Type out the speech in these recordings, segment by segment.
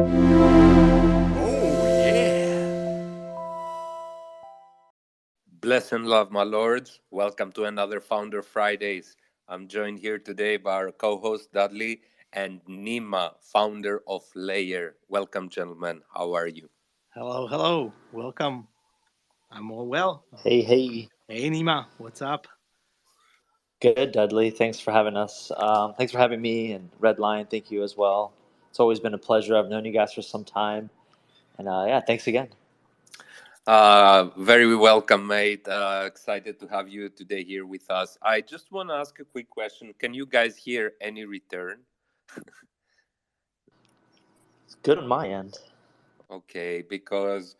Oh, yeah. Bless and love, my lords. Welcome to another Founder Fridays. I'm joined here today by our co host Dudley and Nema, founder of Layerr. Welcome, gentlemen. How are you? Hello, hello. Welcome. I'm all well. Hey, hey. Hey, Nima. What's up? Good, Dudley. Thanks for having us. Thanks for having me and Redline. Thank you as well. It's always been a pleasure. I've known you guys for some time. And yeah, thanks again. Very welcome, mate. Excited to have you today here with us. I just want to ask a quick question. Can you guys hear any return? It's good on my end. Okay, because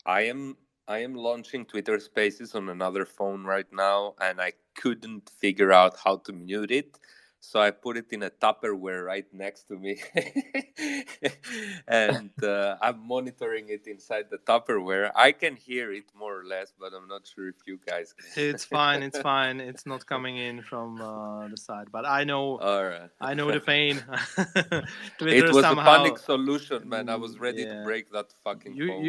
I am I am launching Twitter Spaces on another phone right now, and I couldn't figure out how to mute it. So I put it in a Tupperware right next to me, and I'm monitoring it inside the Tupperware. I can hear it more or less, but I'm not sure if you guys It's can. fine. It's fine. It's not coming in from the side, but I know, All right. I know the pain. It Twitter was a panic somehow. solution, man. I was ready to Yeah. break that fucking You phone.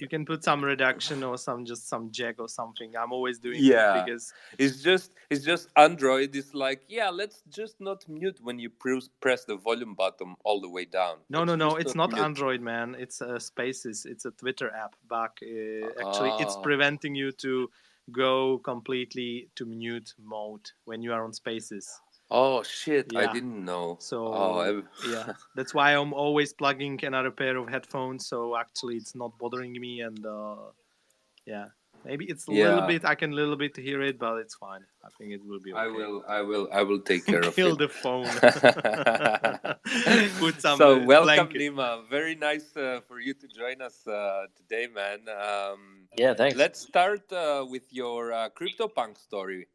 can put some reduction or some jack or something. I'm always doing this Yeah, because it's just Android is like, yeah, let's just not mute when you press the volume button all the way down. no, Let's no, no. just It's not not mute. Android, man. It's Spaces. It's a Twitter app. Back, actually, it's Oh, preventing you to go completely to mute mode when you are on Spaces. oh shit! I Yeah. didn't know. So Oh, yeah, that's why I'm always plugging another pair of headphones. So actually, it's not bothering me. And yeah, maybe it's a little yeah. bit. I can a little bit hear it, but it's fine. I think it will be I okay. will, I will, I will take care of Kill it. the phone. Put some So, welcome, blanket. Nima. Very nice for you to join us today, man. Yeah, thanks. Let's start with your CryptoPunk story,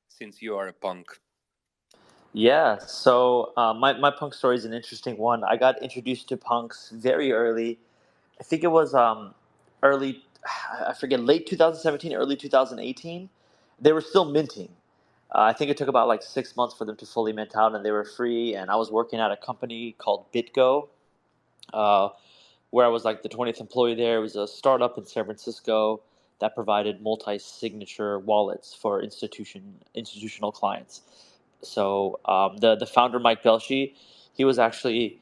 since you are a punk. Yeah, so my punk story is an interesting one. I got introduced to punks very early. I think it was early, I forget, late 2017, early 2018. They were still minting. I think it took about like 6 months for them to fully mint out, and they were free. And I was working at a company called BitGo, uh, where I was like the 20th employee there. It was a startup in San Francisco that provided multi-signature wallets for institutional clients. So the founder, Mike Belshi, he was actually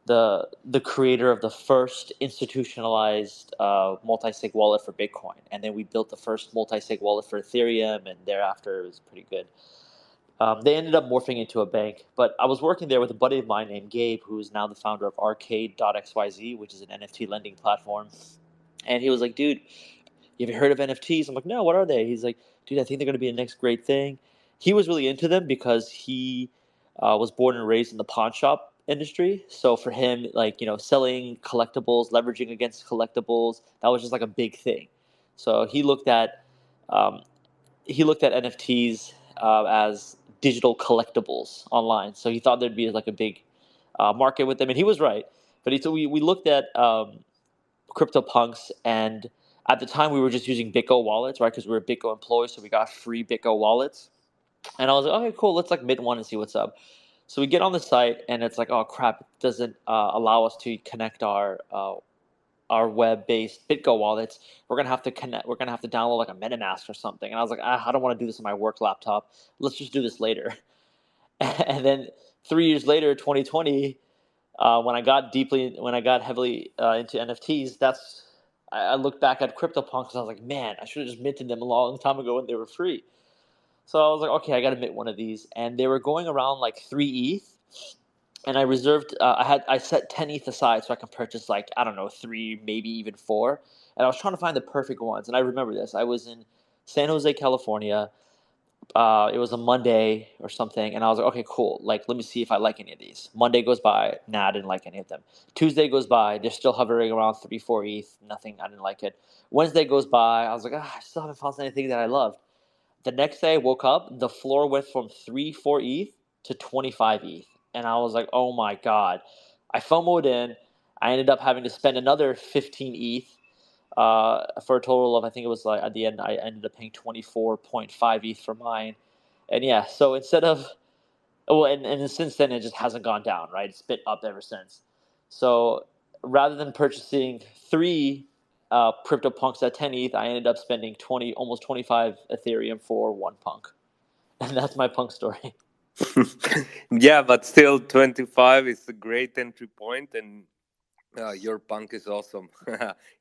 the creator of the first institutionalized multi-sig wallet for Bitcoin, and then we built the first multi-sig wallet for Ethereum, and thereafter it was pretty good. They ended up morphing into a bank, but I was working there with a buddy of mine named Gabe, who is now the founder of Arcade.xyz, which is an NFT lending platform. And he was like, dude, you ever heard of NFTs? I'm like, no, what are they? He's like, dude, I think they're going to be the next great thing. He was really into them because he was born and raised in the pawn shop industry. So for him, like, selling collectibles, leveraging against collectibles, that was just like a big thing. So um, he looked at NFTs as digital collectibles online. So he thought there'd be like a big market with them, and he was right. But so we looked at CryptoPunks, and at the time we were just using BitGo wallets, right? Because we were BitGo employees, so we got free BitGo wallets. And I was like, okay, cool. Let's like mint one and see what's up. So we get on the site, and it's like, oh crap, it doesn't allow us to connect our web-based BitGo wallets. We're gonna have to connect. We're gonna have to download like a MetaMask or something. And I was like, I don't want to do this on my work laptop. Let's just do this later. And then 3 years later, 2020, when I got heavily into NFTs, I looked back at CryptoPunks and I was like, man, I should have just minted them a long time ago when they were free. So I was like, okay, I got to mint one of these, and they were going around like 3 ETH, and I reserved. I set 10 ETH aside so I can purchase like, I don't know, three, maybe even four, and I was trying to find the perfect ones. And I remember this. I was in San Jose, California. It was a Monday or something, and I was like, okay, cool. Like, let me see if I like any of these. Monday goes by, nah, I didn't like any of them. Tuesday goes by, they're still hovering around 3, 4 ETH, nothing, I didn't like it. Wednesday goes by, I was like, I still haven't found anything that I loved. The next day I woke up, the floor went from 3, 4 ETH to 25 ETH, and I was like, oh my god. I FOMOed in. I ended up having to spend another 15 ETH for a total of, I think it was like, at the end I ended up paying 24.5 ETH for mine. And yeah, so instead of, well, and since then it just hasn't gone down, right? It's been up ever since. So rather than purchasing 3 CryptoPunks at 10 ETH, I ended up spending almost 25 Ethereum for 1 punk. And that's my punk story. Yeah, but still, 25 is a great entry point, and your punk is awesome.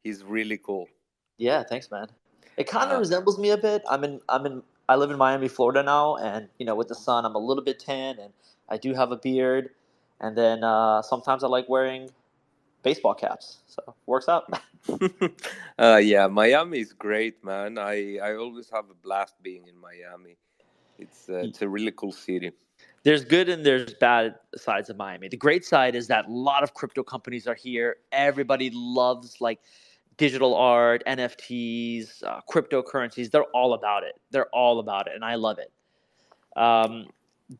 He's really cool. Yeah, thanks, man. It kind of Uh, resembles me a bit. I live in Miami, Florida now, and with the sun, I'm a little bit tan, and I do have a beard, and then sometimes I like wearing baseball caps, so works out. yeah, Miami is great, man. I always have a blast being in Miami. It's a really cool city. There's good and there's bad sides of Miami. The great side is that a lot of crypto companies are here. Everybody loves like digital art, NFTs, cryptocurrencies. They're all about it. They're all about it, and I love it. Um,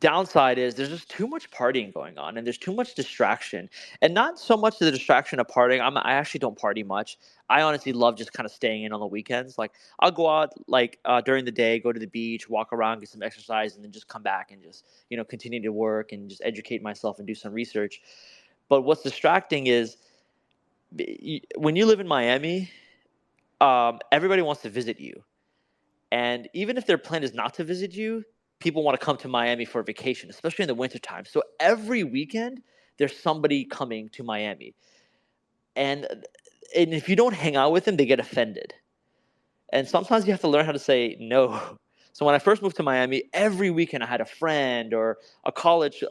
Downside is there's just too much partying going on, and there's too much distraction, and not so much the distraction of partying. I actually don't party much. I honestly love just kind of staying in on the weekends. Like I'll go out like during the day, go to the beach, walk around, get some exercise, and then just come back and just continue to work and just educate myself and do some research. But what's distracting is when you live in Miami, everybody wants to visit you. And even if their plan is not to visit you, people want to come to Miami for a vacation, especially in the wintertime. So every weekend, there's somebody coming to Miami. And if you don't hang out with them, they get offended. And sometimes you have to learn how to say no. So when I first moved to Miami, every weekend I had a friend or a college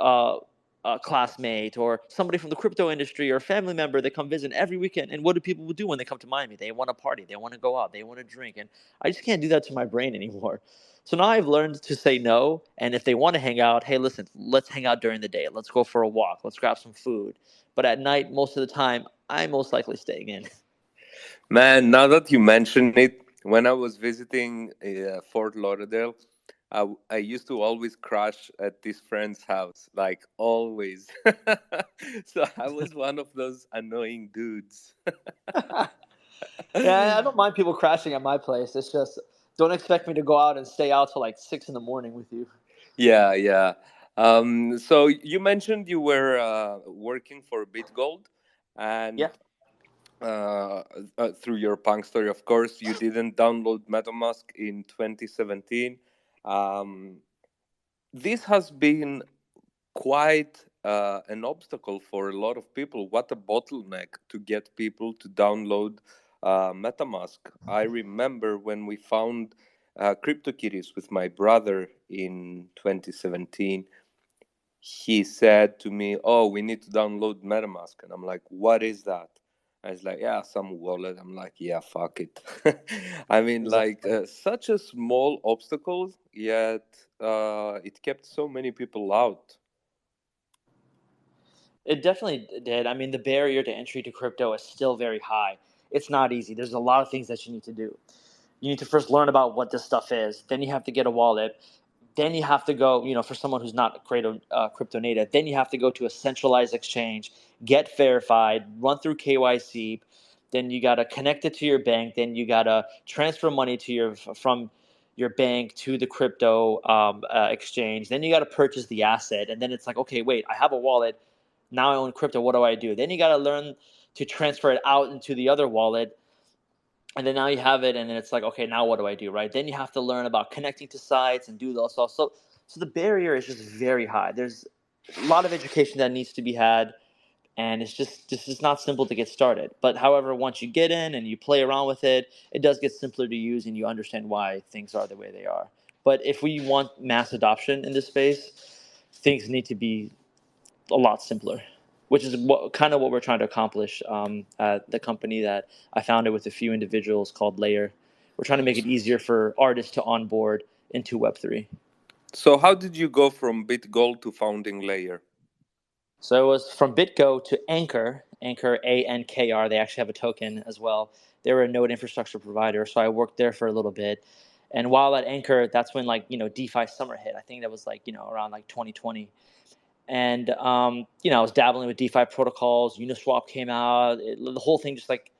classmate or somebody from the crypto industry or a family member that come visit every weekend. And what do people do when they come to Miami? They want to party, they want to go out, they want to drink. And I just can't do that to my brain anymore. So now I've learned to say no. And if they want to hang out, hey, listen, let's hang out during the day. Let's go for a walk. Let's grab some food. But at night, most of the time, I'm most likely staying in. Man, now that you mention it, when I was visiting Fort Lauderdale, I used to always crash at this friend's house, like always. So I was one of those annoying dudes. Yeah, I don't mind people crashing at my place. It's just don't expect me to go out and stay out till like 6 in the morning with you. Yeah, yeah. So you mentioned you were working for BitGold, Yeah. and through your punk story, of course, you didn't download MetaMask in 2017. Um, this has been quite an obstacle for a lot of people. What a bottleneck to get people to download MetaMask. I remember when we found CryptoKitties with my brother in 2017. He said to me, "Oh, we need to download MetaMask," and I'm like, "What is that?" And he's like, "Yeah, some wallet." I'm like, "Yeah, fuck it." I mean, like, Exactly. such a small obstacle, yet it kept so many people out. It definitely did. I mean, the barrier to entry to crypto is still very high. It's not easy. There's a lot of things that you need to do. You need to first learn about what this stuff is. Then you have to get a wallet. Then you have to go, for someone who's not crypto native, then you have to go to a centralized exchange, get verified, run through KYC. Then you got to connect it to your bank. Then you got to transfer money from your bank to the crypto exchange. Then you got to purchase the asset. And then it's like, okay, wait, I have a wallet. Now I own crypto. What do I do? Then you got to learn to transfer it out into the other wallet, and then now you have it, and then it's like, okay, now what do I do, right? Then you have to learn about connecting to sites and do those stuff. So the barrier is just very high. There's a lot of education that needs to be had, and it's not simple to get started. But however, once you get in and you play around with it, it does get simpler to use, and you understand why things are the way they are. But if we want mass adoption in this space, things need to be a lot simpler, which is what we're trying to accomplish at the company that I founded with a few individuals called Layerr. We're trying to make it easier for artists to onboard into Web3. So, how did you go from BitGold to founding Layerr? So it was from BitGo to Anchor ANKR. They actually have a token as well. They were a node infrastructure provider, so I worked there for a little bit. And while at Anchor, that's when DeFi summer hit. I think that was around 2020. And I was dabbling with DeFi protocols. Uniswap came out. The whole thing, just like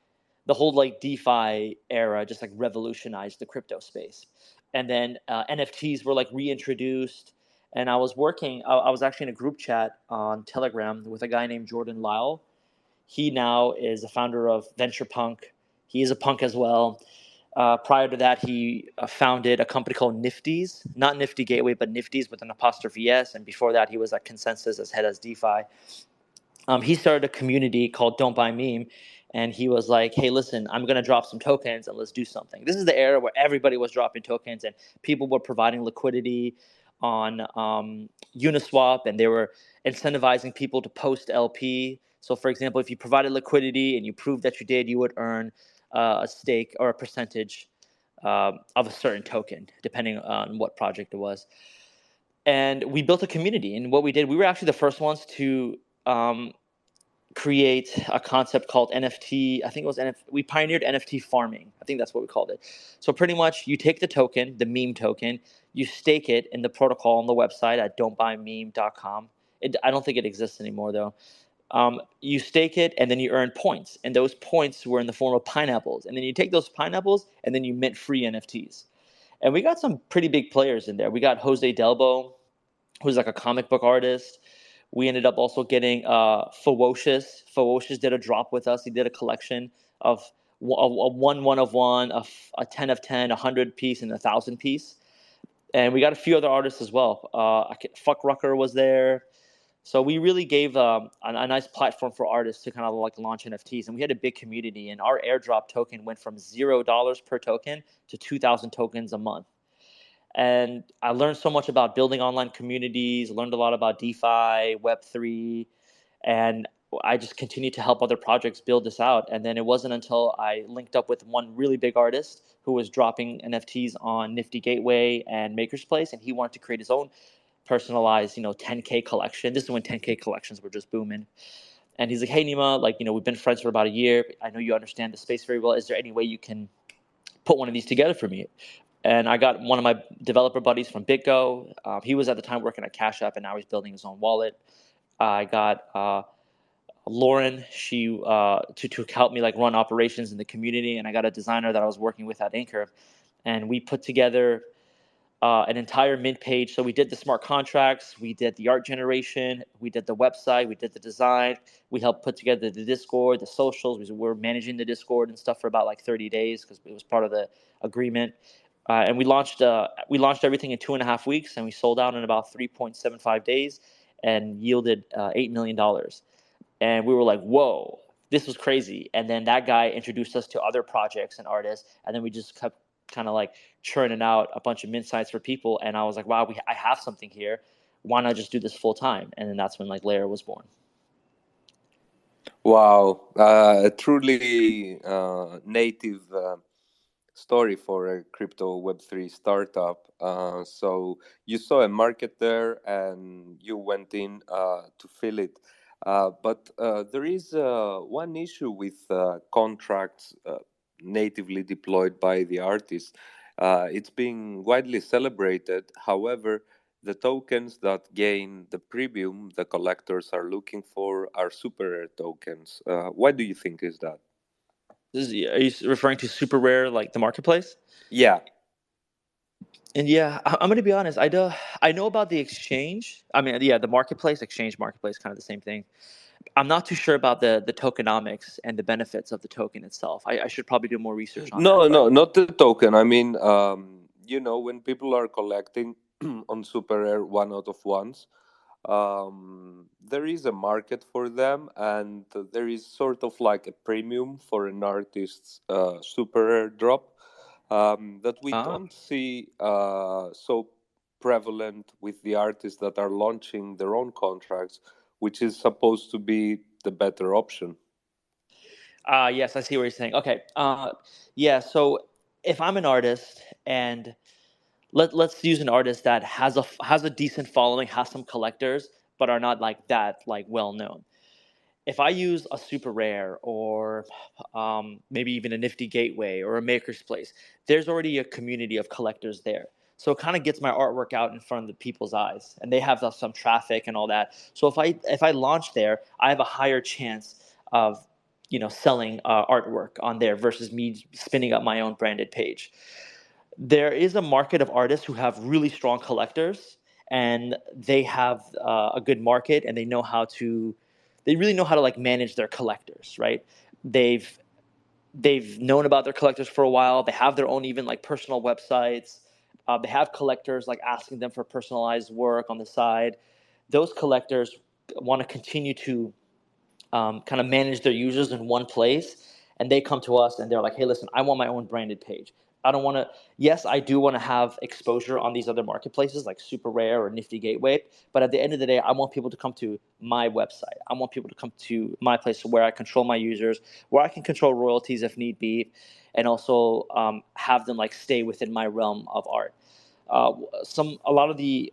the whole DeFi era, just revolutionized the crypto space. And then NFTs were reintroduced. And I was actually in a group chat on Telegram with a guy named Jordan Lyle. He now is a founder of Venture Punk. He is a punk as well. Prior to that, he founded a company called NFTs, not Nifty Gateway, but NFTs with an apostrophe S. And before that, he was at Consensus as head as DeFi. He started a community called Don't Buy Meme, and he was like, hey, listen, I'm going to drop some tokens and let's do something. This is the era where everybody was dropping tokens and people were providing liquidity on Uniswap, and they were incentivizing people to post LP. So, for example, if you provided liquidity and you proved that you did, you would earn a stake or a percentage of a certain token, depending on what project it was. And we built a community. And what we did, we were actually the first ones to create a concept called NFT. I think it was we pioneered NFT farming. I think that's what we called it. So pretty much you take the token, the meme token, you stake it in the protocol on the website at don'tbuymeme.com. I don't think it exists anymore though. You stake it and then you earn points. And those points were in the form of pineapples. And then you take those pineapples and then you mint free NFTs. And we got some pretty big players in there. We got Jose Delbo, who's like a comic book artist. We ended up also getting Ferocious. Ferocious did a drop with us. He did a collection of a 1 of 1, a 10 of 10, 100 piece, and 1,000 piece. And we got a few other artists as well. Fuck Rucker was there. So we really gave a nice platform for artists to kind of like launch NFTs. And we had a big community. And our airdrop token went from $0 per token to 2,000 tokens a month. And I learned so much about building online communities, learned a lot about DeFi, Web3, and I just continued to help other projects build this out. And then it wasn't until I linked up with one really big artist who was dropping NFTs on Nifty Gateway and Maker's Place, and he wanted to create his own personalized, 10K collection. This is when 10K collections were just booming. And he's like, hey, Nema, we've been friends for about a year. I know you understand the space very well. Is there any way you can put one of these together for me? And I got one of my developer buddies from BitGo. He was at the time working at Cash App, and now he's building his own wallet. I got Lauren, she to help me run operations in the community, and I got a designer that I was working with at Anchor, and we put together an entire mint page. So we did the smart contracts, we did the art generation, we did the website, we did the design, we helped put together the Discord, the socials. We were managing the Discord and stuff for about 30 days because it was part of the agreement. And we launched everything in 2.5 weeks, and we sold out in about 3.75 days, and yielded $8 million. And we were like, "Whoa, this was crazy!" And then that guy introduced us to other projects and artists, and then we just kept kind of churning out a bunch of mint sites for people. And I was like, "Wow, I have something here. Why not just do this full time?" And then that's when Layerr was born. Wow, a truly native story for a crypto Web3 startup. So you saw a market there and you went in to fill it. But there is one issue with contracts natively deployed by the artists. It's being widely celebrated. However, the tokens that gain the premium the collectors are looking for are super rare tokens. Why do you think is that? Are you referring to super rare, the marketplace? Yeah. And yeah, I'm going to be honest. I know about the exchange. I mean, yeah, the marketplace, exchange, marketplace, kind of the same thing. I'm not too sure about the tokenomics and the benefits of the token itself. I should probably do more research on that. No, not the token. I mean, when people are collecting on super rare 1 out of 1s, there is a market for them, and there is sort of a premium for an artist's super rare drop that we don't see so prevalent with the artists that are launching their own contracts, which is supposed to be the better option. Yes, I see what you're saying. Okay. Yeah, so if I'm an artist, and let's use an artist that has a decent following, has some collectors, but are not that well known. If I use a super rare or maybe even a Nifty Gateway or a Maker's Place, there's already a community of collectors there. So it kind of gets my artwork out in front of the people's eyes, and they have some traffic and all that. So if I launch there, I have a higher chance of selling artwork on there versus me spinning up my own branded page. There is a market of artists who have really strong collectors, and they have a good market, and they know how to they really know how to like manage their collectors, right? They've known about their collectors for a while. They have their own even like personal websites. They have collectors like asking them for personalized work on the side. Those collectors want to continue to kind of manage their users in one place, and they come to us and they're like, hey, listen, I want my own branded page. I don't want to, yes, I do want to have exposure on these other marketplaces like Super Rare or Nifty Gateway, but at the end of the day, I want people to come to my website. I want people to come to my place where I control my users, where I can control royalties if need be, and also have them like stay within my realm of art. A lot of the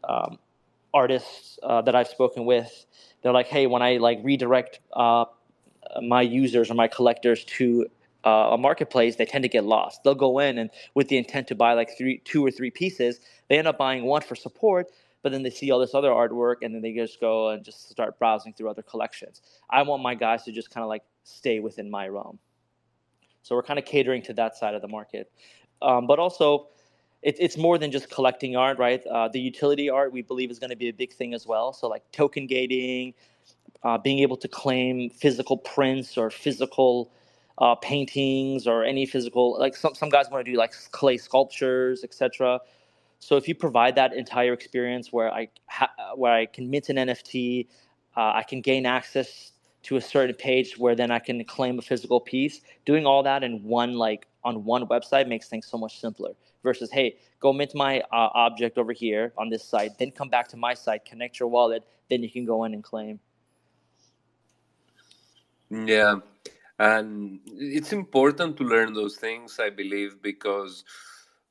artists that I've spoken with, they're like, hey, when I like redirect my users or my collectors to a marketplace, they tend to get lost. They'll go in and with the intent to buy like two or three pieces, they end up buying one for support, but then they see all this other artwork and then they just go and just start browsing through other collections. I want my guys to just kind of like stay within my realm. So we're kind of catering to that side of the market. But also, it's more than just collecting art, right? The utility art we believe is going to be a big thing as well. So like token gating, being able to claim physical prints or physical paintings or any physical, like some guys want to do like clay sculptures, etc. So if you provide that entire experience where I can mint an NFT, I can gain access to a certain page where then I can claim a physical piece. Doing all that in one like on one website makes things so much simpler. Versus, hey, go mint my object over here on this site, then come back to my site, connect your wallet, then you can go in and claim. Yeah, and it's important to learn those things, I believe, because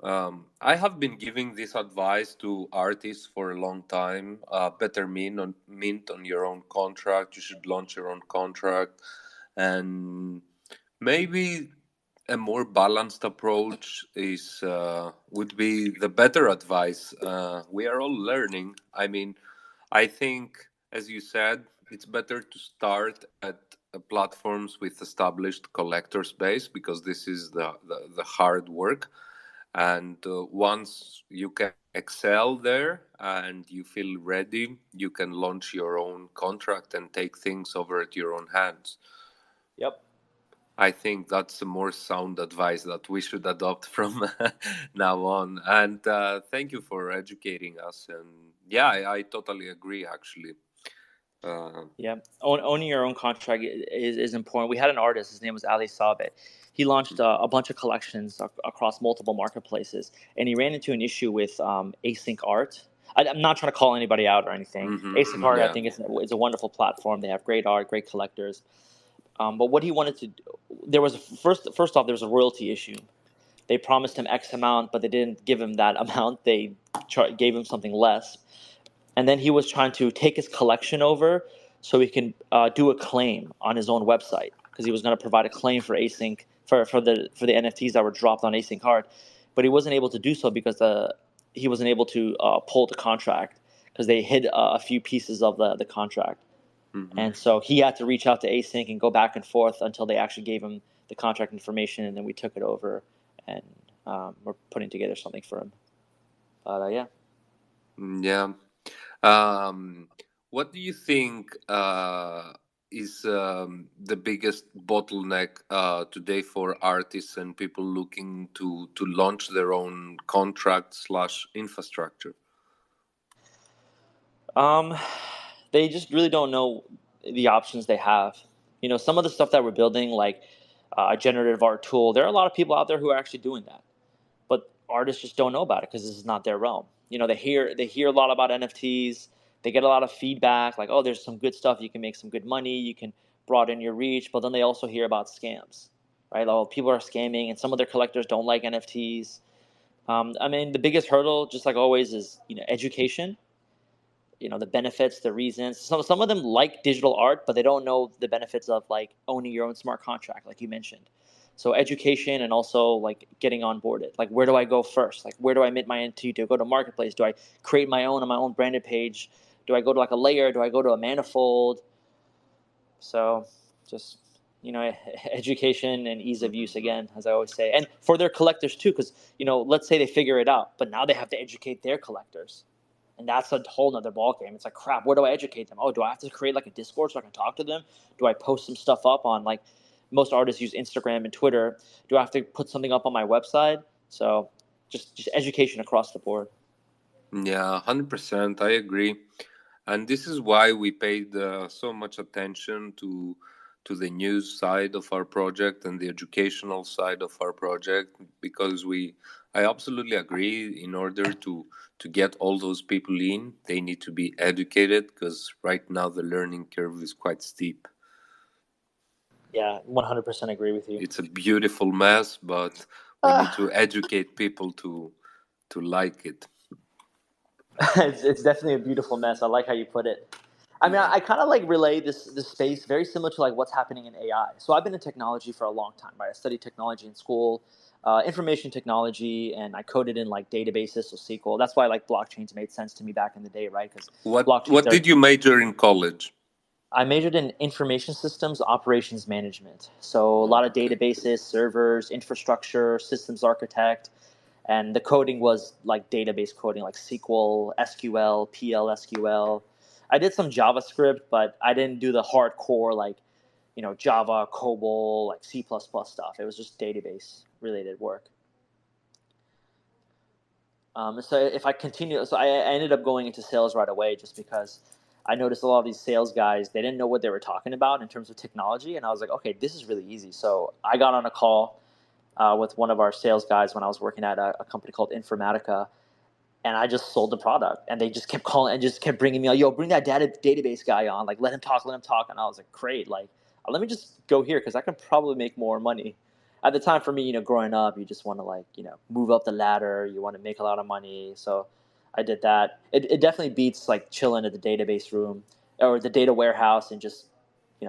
I have been giving this advice to artists for a long time. Better mint on your own contract. You should launch your own contract, and maybe a more balanced approach is would be the better advice. We are all learning. I mean, I think, as you said, it's better to start at platforms with established collectors base, because this is the hard work. And once you can excel there and you feel ready, you can launch your own contract and take things over at your own hands. Yep. I think that's a more sound advice that we should adopt from now on. And thank you for educating us. And yeah, I totally agree, actually. Yeah, owning your own contract is important. We had an artist, his name was Ali Sabit. He launched a bunch of collections across multiple marketplaces, and he ran into an issue with async art. I'm not trying to call anybody out or anything. Async art, I think, is a wonderful platform. They have great art, great collectors. But what he wanted to do, there was first off, there was a royalty issue. They promised him X amount, but they didn't give him that amount. They gave him something less. And then he was trying to take his collection over so he can do a claim on his own website, because he was going to provide a claim for async for the NFTs that were dropped on async art, but he wasn't able to do so because he wasn't able to pull the contract because they hid a few pieces of the contract. And so he had to reach out to async and go back and forth until they actually gave him the contract information, and then we took it over and we're putting together something for him. But yeah. Yeah. What do you think is the biggest bottleneck today for artists and people looking to launch their own contract / infrastructure? They just really don't know the options they have. You know, some of the stuff that we're building, like a generative art tool, there are a lot of people out there who are actually doing that, but artists just don't know about it because this is not their realm. You know, they hear a lot about NFTs. They get a lot of feedback, like, oh, there's some good stuff. You can make some good money. You can broaden your reach. But then they also hear about scams, right? Oh, people are scamming, and some of their collectors don't like NFTs. I mean, the biggest hurdle, just like always, is education. The benefits, the reasons. Some of them like digital art, but they don't know the benefits of like owning your own smart contract, like you mentioned. So education, and also like getting onboarded. Like, where do I go first? Like, where do I mint my NFT? Do I go to marketplace? Do I create my own on my own branded page? Do I go to like a Layerr? Do I go to a Manifold? So just education and ease of use, again, as I always say, and for their collectors too, because let's say they figure it out, but now they have to educate their collectors. And that's a whole nother ballgame. It's like, crap, where do I educate them? Oh, do I have to create like a Discord so I can talk to them? Do I post some stuff up on, like, most artists use Instagram and Twitter? Do I have to put something up on my website? So just education across the board. Yeah, 100%. I agree. And this is why we paid so much attention to the news side of our project and the educational side of our project, because I absolutely agree. In order to get all those people in, they need to be educated, because right now the learning curve is quite steep. Yeah, 100% agree with you. It's a beautiful mess, but we need to educate people to like it. It's definitely a beautiful mess. I like how you put it. I mean, I kind of like relay this space very similar to like what's happening in AI. So I've been in technology for a long time, right? I studied technology in school, information technology, and I coded in like databases, so SQL. That's why like blockchains made sense to me back in the day, right? Because What did you major in college? I majored in information systems operations management. So a lot of databases, servers, infrastructure, systems architect, and the coding was like database coding, like SQL, SQL, PL/SQL. I did some JavaScript, but I didn't do the hardcore like, Java, COBOL, like C++ stuff. It was just database related work. So if I continue, so I ended up going into sales right away just because I noticed a lot of these sales guys, they didn't know what they were talking about in terms of technology. And I was like, okay, this is really easy. So I got on a call with one of our sales guys when I was working at a company called Informatica. And I just sold the product. And they just kept calling and just kept bringing me, like, yo, bring that database guy on. Like, let him talk. And I was like, great. Like, let me just go here because I can probably make more money. At the time for me, growing up, you just want to like, move up the ladder. You want to make a lot of money. So I did that. It definitely beats like chilling at the database room or the data warehouse and just,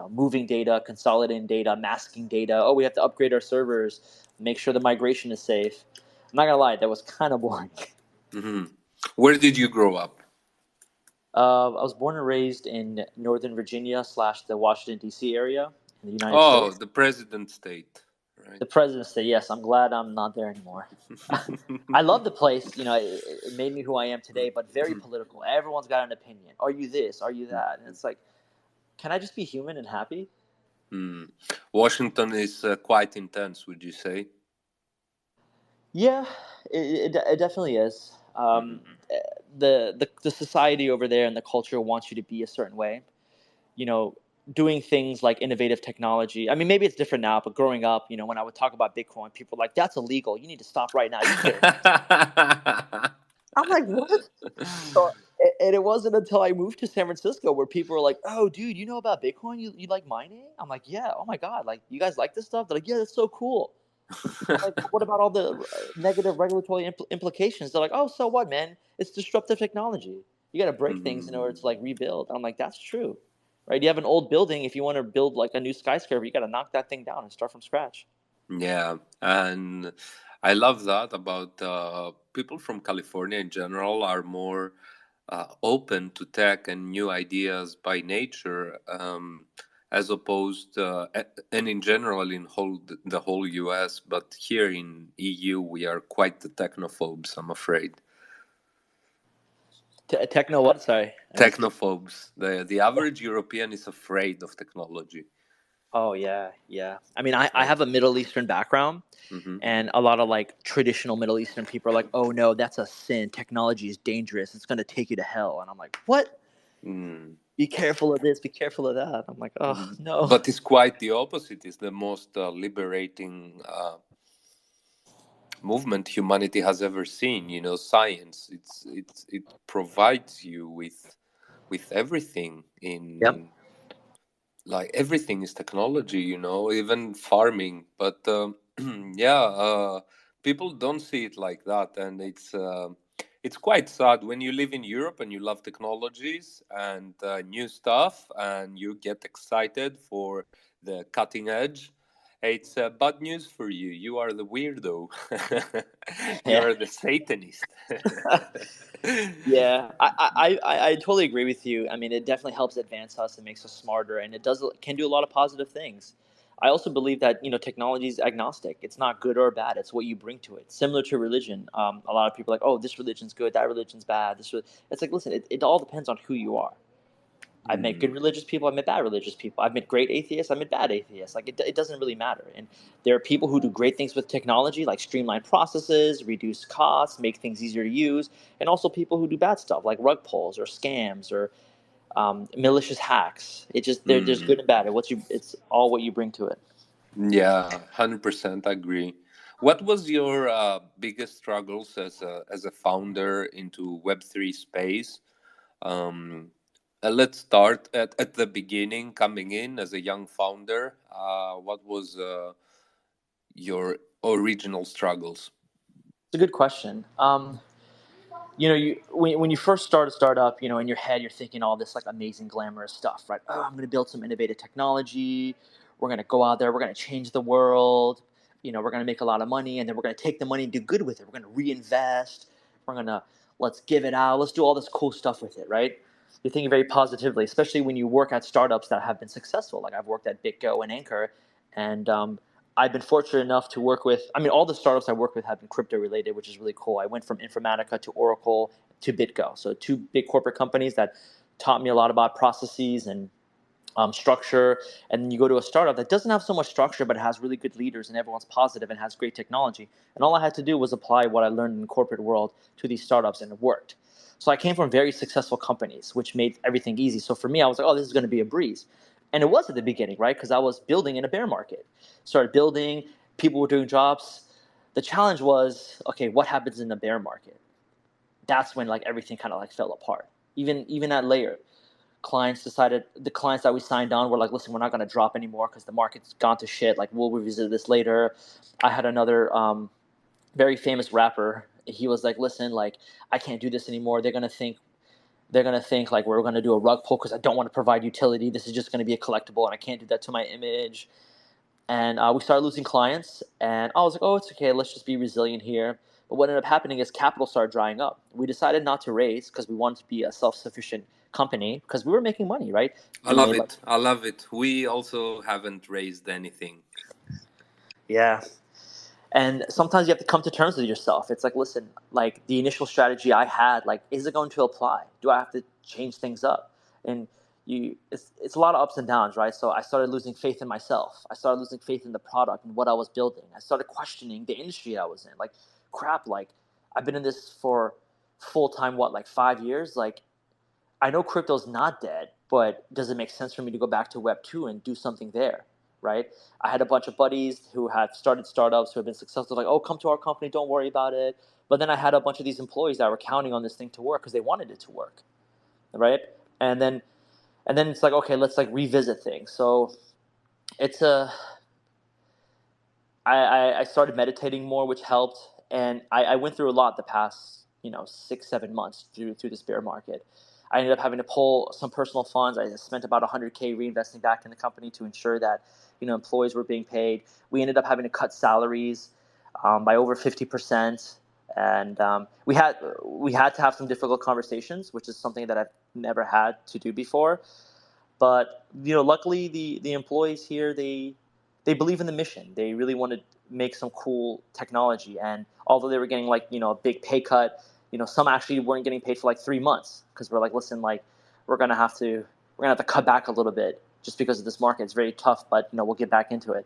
moving data, consolidating data, masking data. Oh, we have to upgrade our servers, make sure the migration is safe. I'm not going to lie, that was kind of boring. Mm-hmm. Where did you grow up? I was born and raised in Northern Virginia / the Washington, D.C. area in the United States. The President State. Right. The President State, yes. I'm glad I'm not there anymore. I love the place. It made me who I am today, but very political. Everyone's got an opinion. Are you this? Are you that? And it's like, can I just be human and happy? Washington is quite intense, would you say? Yeah, it definitely is. The society over there and the culture wants you to be a certain way. Doing things like innovative technology. I mean, maybe it's different now, but growing up, when I would talk about Bitcoin, people were like, that's illegal. You need to stop right now. I'm like, what? So, and it wasn't until I moved to San Francisco where people were like, oh, dude, you know about Bitcoin? You like mining? I'm like, yeah. Oh, my God. Like, you guys like this stuff? They're like, yeah, that's so cool. Like, what about all the negative regulatory implications? They're like, oh, so what, man? It's disruptive technology. You got to break things in order to like rebuild. I'm like, that's true, right? You have an old building. If you want to build like a new skyscraper, you got to knock that thing down and start from scratch. Yeah, and I love that about people from California in general are more open to tech and new ideas by nature, as opposed and in general in the whole US. But here in EU, we are quite the technophobes, I'm afraid. Techno what? Sorry. Technophobes. The average European is afraid of technology. Oh, yeah. I mean, I have a Middle Eastern background, and a lot of like traditional Middle Eastern people are like, oh, no, that's a sin. Technology is dangerous. It's going to take you to hell. And I'm like, what? Be careful of this. Be careful of that. I'm like, oh, no. But it's quite the opposite. It's the most liberating movement humanity has ever seen. Science. It provides you with everything in. Yep. Like everything is technology, even farming. But people don't see it like that, and it's quite sad when you live in Europe and you love technologies and new stuff, and you get excited for the cutting edge. It's bad news for you. You are the weirdo. You are the Satanist. Yeah, I totally agree with you. I mean, it definitely helps advance us and makes us smarter, and it can do a lot of positive things. I also believe that technology is agnostic. It's not good or bad. It's what you bring to it. Similar to religion, a lot of people are like, oh, this religion's good, that religion's bad. It's like, listen, it all depends on who you are. I've met good religious people. I've met bad religious people. I've met great atheists. I've met bad atheists. Like it doesn't really matter. And there are people who do great things with technology, like streamline processes, reduce costs, make things easier to use, and also people who do bad stuff, like rug pulls or scams or malicious hacks. It just there's good and bad. It's all what you bring to it. Yeah, 100% agree. What was your biggest struggles as a founder into Web3 space? Um, let's start at the beginning, coming in as a young founder. What was your original struggles? It's a good question. When you first start a startup, in your head you're thinking all this like amazing glamorous stuff, right? Oh, I'm going to build some innovative technology. We're going to go out there. We're going to change the world. We're going to make a lot of money, and then we're going to take the money and do good with it. We're going to reinvest. We're going to let's give it out. Let's do all this cool stuff with it, right? You're thinking very positively, especially when you work at startups that have been successful. Like I've worked at BitGo and Anchor, and I've been fortunate enough to work with, all the startups I work with have been crypto related, which is really cool. I went from Informatica to Oracle to BitGo. So two big corporate companies that taught me a lot about processes and structure. And then you go to a startup that doesn't have so much structure, but has really good leaders and everyone's positive and has great technology. And all I had to do was apply what I learned in the corporate world to these startups, and it worked. So I came from very successful companies, which made everything easy. So for me, I was like, oh, this is going to be a breeze. And it was at the beginning, right? Because I was building in a bear market. Started building, people were doing drops. The challenge was, okay, what happens in the bear market? That's when like everything kind of like fell apart. Even at Layerr, the clients that we signed on were like, listen, we're not going to drop anymore because the market's gone to shit. Like, we'll revisit this later. I had another very famous rapper. He was like, listen, like, I can't do this anymore. They're going to think like we're going to do a rug pull because I don't want to provide utility. This is just going to be a collectible, and I can't do that to my image. And we started losing clients, and I was like, oh, it's okay. Let's just be resilient here. But what ended up happening is capital started drying up. We decided not to raise because we wanted to be a self-sufficient company because we were making money, right? I love it. I love it. We also haven't raised anything. Yeah. And sometimes you have to come to terms with yourself. It's like, listen, like the initial strategy I had, like, is it going to apply? Do I have to change things up? And it's a lot of ups and downs, right? So I started losing faith in myself. I started losing faith in the product and what I was building. I started questioning the industry I was in. Like, crap, like I've been in this for full time, like 5 years? Like, I know crypto's not dead, but does it make sense for me to go back to Web2 and do something there, right? I had a bunch of buddies who had started startups who have been successful, like, oh, come to our company, don't worry about it. But then I had a bunch of these employees that were counting on this thing to work because they wanted it to work, right? And then it's like, okay, let's like revisit things. So it's I started meditating more, which helped, and I went through a lot the past 6-7 months through this bear market. I ended up having to pull some personal funds. I spent about $100K reinvesting back in the company to ensure that employees were being paid. We ended up having to cut salaries by over 50%, and we had to have some difficult conversations, which is something that I've never had to do before. But luckily the employees here, they believe in the mission. They really want to make some cool technology, and although they were getting like a big pay cut, some actually weren't getting paid for like 3 months because we're like, listen, like we're gonna have to cut back a little bit just because of this market. It's very tough, but we'll get back into it.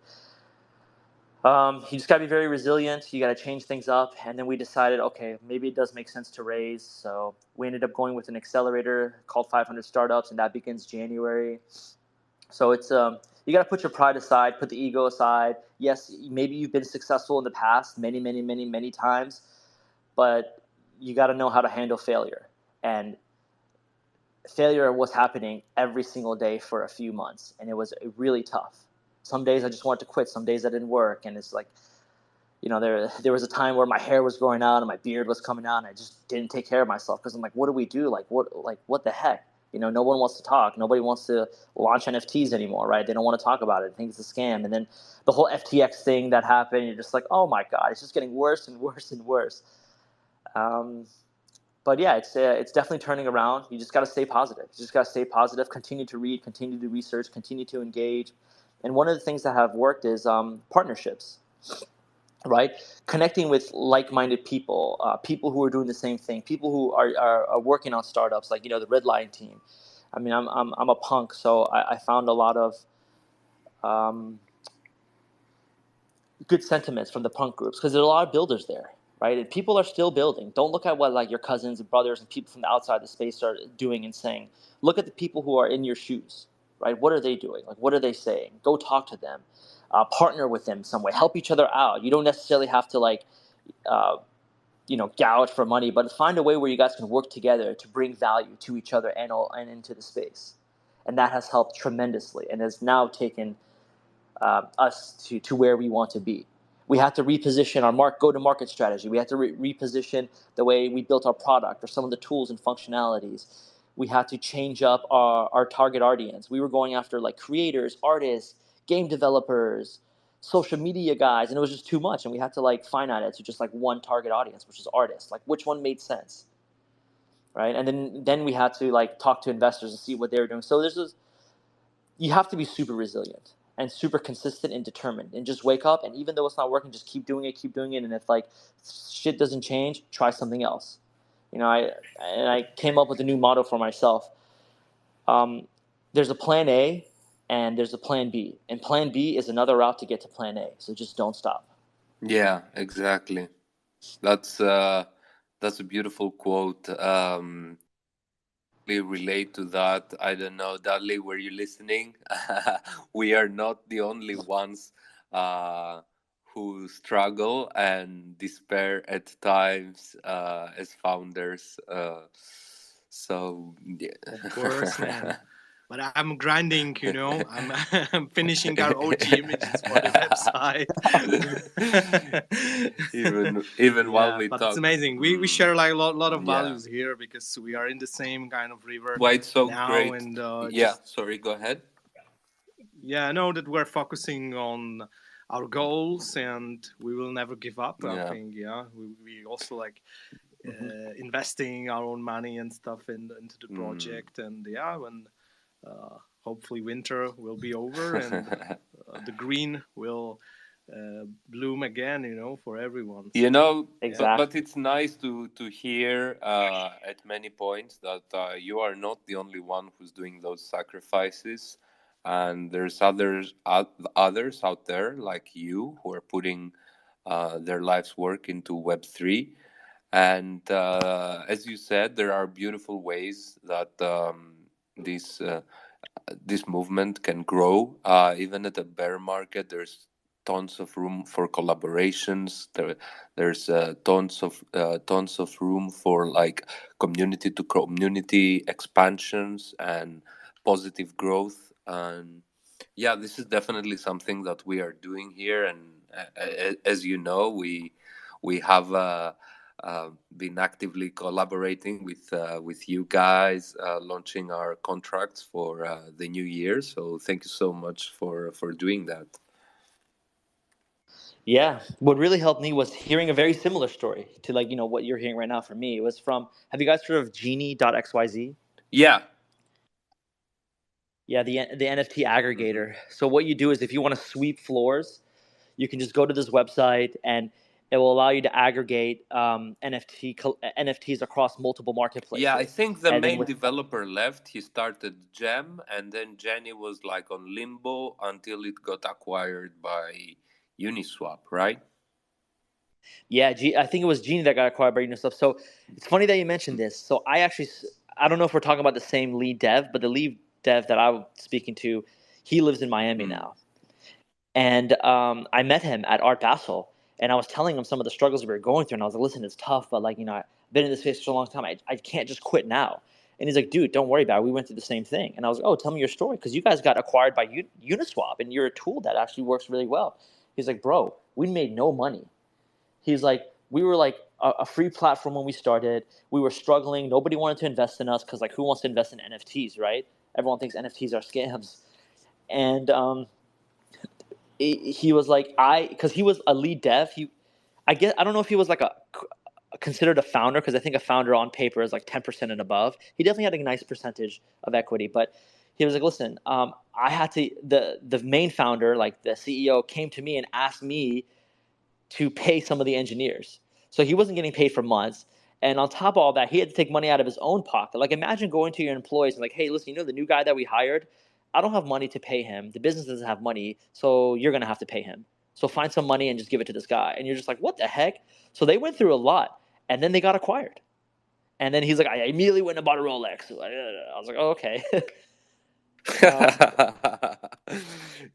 You just gotta be very resilient. You gotta change things up, and then we decided, okay, maybe it does make sense to raise. So we ended up going with an accelerator called 500 Startups, and that begins January. So it's you got to put your pride aside, put the ego aside. Yes, maybe you've been successful in the past many times, but you got to know how to handle failure. And failure was happening every single day for a few months, and it was really tough. Some days I just wanted to quit. Some days that didn't work, and it's like, there was a time where my hair was growing out and my beard was coming out, and I just didn't take care of myself because I'm like, what do we do? Like what the heck? No one wants to talk. Nobody wants to launch NFTs anymore, right? They don't want to talk about it. They think it's a scam. And then the whole FTX thing that happened, you're just like, oh my God, it's just getting worse and worse and worse. But yeah, it's definitely turning around. You just got to stay positive. You just got to stay positive, continue to read, continue to research, continue to engage. And one of the things that have worked is partnerships, right? Connecting with like-minded people, people who are doing the same thing, people who are working on startups, like, the Redlion team. I mean, I'm a punk, so I found a lot of good sentiments from the punk groups, because there's a lot of builders there, right? And people are still building. Don't look at what like your cousins and brothers and people from the outside the space are doing and saying. Look at the people who are in your shoes, right? What are they doing? Like, what are they saying? Go talk to them, partner with them some way, help each other out. You don't necessarily have to uh, gouge for money, but find a way where you guys can work together to bring value to each other and into the space. And that has helped tremendously and has now taken us to where we want to be. We have to reposition our go-to-market strategy. We have to reposition the way we built our product or some of the tools and functionalities. We have to change up our target audience. We were going after like creators, artists, game developers, social media guys, and it was just too much. And we had to like finite it to just like one target audience, which is artists. Like, which one made sense, right? And then we had to like talk to investors and see what they were doing. So you have to be super resilient and super consistent and determined, and just wake up, and even though it's not working, just keep doing it. And if like shit doesn't change, try something else. I came up with a new motto for myself. There's a plan A and there's a plan B, and plan B is another route to get to plan A. So just don't stop. Yeah, exactly. That's a beautiful quote. Relate to that. I don't know, Dudley, were you listening? We are not the only ones who struggle and despair at times as founders. So, Of course, man. yeah. But I'm grinding, I'm I'm finishing our OG images for the website. even while Yeah, we but it's talk. amazing. We share like a lot of Yeah. values here, because we are in the same kind of river Why it's so now, great. and Yeah, sorry, go ahead. I know that we're focusing on our goals, and we will never give up. I Yeah. think, we also like investing our own money and stuff into the project, and when hopefully winter will be over and the green will bloom again, for everyone. Exactly. But it's nice to hear at many points that you are not the only one who's doing those sacrifices, and there's others out there like you who are putting their life's work into Web3. And as you said, there are beautiful ways that this this movement can grow. Even at a bear market, there's tons of room for collaborations. There's tons of room for like community to community expansions and positive growth. And yeah, this is definitely something that we are doing here. And as you know, we have. Been actively collaborating with you guys, launching our contracts for the new year. So thank you so much for doing that. Yeah, what really helped me was hearing a very similar story to like what you're hearing right now from me. It was from, have you guys heard of Genie.xyz? Yeah. Yeah, the NFT Mm-hmm. aggregator. So what you do is, if you want to sweep floors, you can just go to this website, and it will allow you to aggregate NFTs across multiple Yeah, I marketplaces. think the And then main with developer left. He started Gem, and then Jenny was like on limbo until it got acquired by Uniswap, right? Yeah, I think it was Genie that got acquired by Uniswap. So it's funny that you mentioned this. So I don't know if we're talking about the same lead dev, but the lead dev that I was speaking to, he lives in Miami Mm. now. And I met him at Art Basel, and I was telling him some of the struggles we were going through. And I was like, listen, it's tough, but like, I've been in this space for so long time. I can't just quit now. And he's like, dude, don't worry about it. We went through the same thing. And I was like, oh, tell me your story. Because you guys got acquired by Uniswap, and you're a tool that actually works really well. He's like, bro, we made no money. He's like, we were like a free platform when we started. We were struggling. Nobody wanted to invest in us, because like, who wants to invest in NFTs, right? Everyone thinks NFTs are scams. And he was like, because he was a lead dev. I don't know if he was like considered a founder, because I think a founder on paper is like 10% and above. He definitely had a nice percentage of equity, but He was like, listen, I had to, the main founder, like the CEO, came to me and asked me to pay some of the engineers. So he wasn't getting paid for months. And on top of all that, he had to take money out of his own pocket. Like, imagine going to your employees and like, hey, listen, the new guy that we hired, I don't have money to pay him. The business doesn't have money, so you're going to have to pay him. So find some money and just give it to this guy. And you're just like, what the heck? So they went through a lot, and then they got acquired. And then he's like, I immediately went and bought a Rolex. I was like, oh, okay.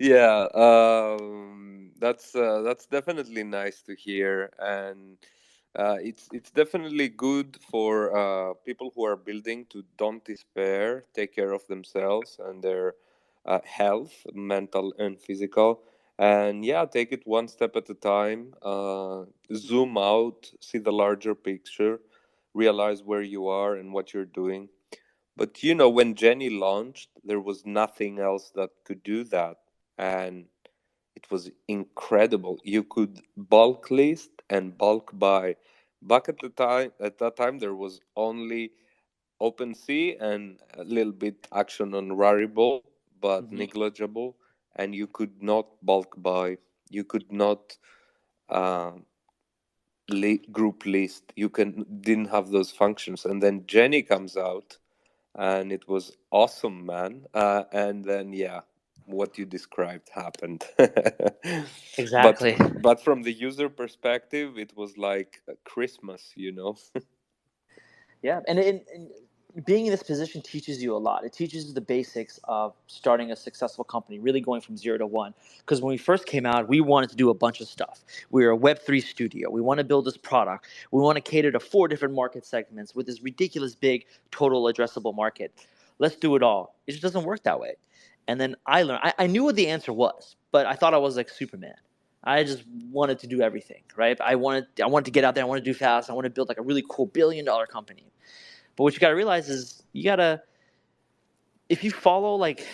Yeah, that's definitely nice to hear, and it's definitely good for people who are building to don't despair, take care of themselves and their health, mental and physical, and yeah, take it one step at a time. Zoom out, see the larger picture, realize where you are and what you're doing. But when Jenny launched, there was nothing else that could do that. And it was incredible. You could bulk list and bulk buy. Back at that time, there was only OpenSea and a little bit action on Rarible, but Mhm. negligible. And you could not bulk buy. You could not uh, group list. Didn't have those functions. And then Jenny comes out and it was awesome, man. And then yeah, what you described happened. but Exactly. but from the user perspective, it was like Christmas. Yeah, and being in this position teaches you a lot. It teaches you the basics of starting a successful company, really going from 0 to 1. Because when we first came out, we wanted to do a bunch of stuff. We were a Web3 studio. We want to build this product. We want to cater to 4 different market segments with this ridiculous big total addressable market. Let's do it all. It just doesn't work that way. And then I learned. I knew what the answer was, but I thought I was like Superman. I just wanted to do everything, right? I wanted to get out there. I wanted to do fast. I wanted to build like a really cool $1 billion company. But what you got to realize is if you follow like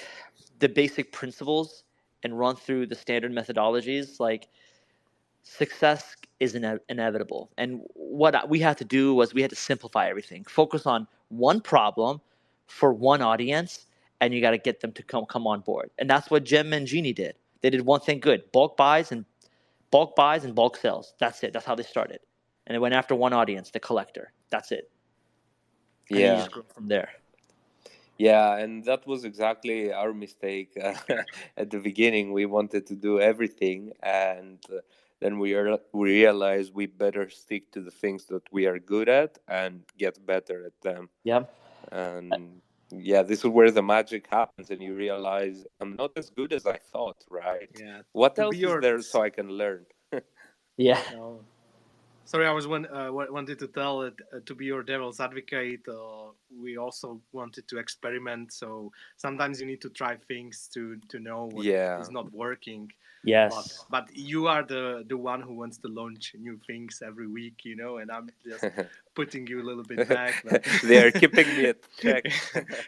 the basic principles and run through the standard methodologies, like success is inevitable. And what we had to do was we had to simplify everything, focus on one problem for one audience, and you got to get them to come on board. And that's what Gem and Genie did. They did one thing good: bulk buys and bulk sales. That's it. That's how they started. And they went after one audience, the collector. That's it. And then you Yeah. just grow from there. Yeah, and that was exactly our mistake at the beginning. We wanted to do everything, and then we realized we better stick to the things that we are good at and get better at them. Yeah. And yeah, this is where the magic happens, and you realize I'm not as good as I thought, right? Yeah. What To be else is your there so I can learn? Yeah. no. Sorry, I was wanted to tell it to be your devil's advocate. We also wanted to experiment, so sometimes you need to try things to know what Yeah. is not working. Yes. But you are the one who wants to launch new things every week, and I'm just putting you a little bit back. But They are keeping me at check.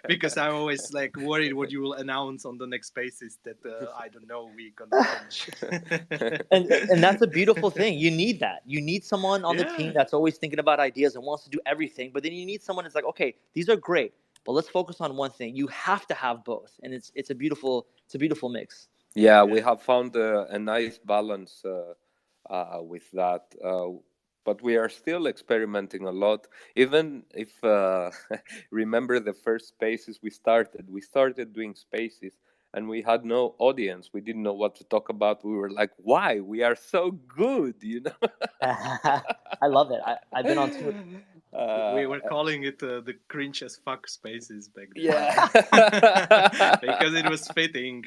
because I'm always like worried what you will announce on the next Spaces that I don't know we're gonna launch. And that's a beautiful thing. You need that. You need someone on the team Yeah. that's always thinking about ideas and wants to do everything. But then you need someone that's like, okay, these are great, but let's focus on one thing. You have to have both, and it's a beautiful mix. Yeah, we Yeah. have found a nice balance with that. But we are still experimenting a lot. Even if, remember the first spaces we started doing spaces and we had no audience. We didn't know what to talk about. We were like, why? We are so good. I love it. I've been on two. We uh, were calling it the cringe as fuck Spaces back then. yeah. Because it was fitting.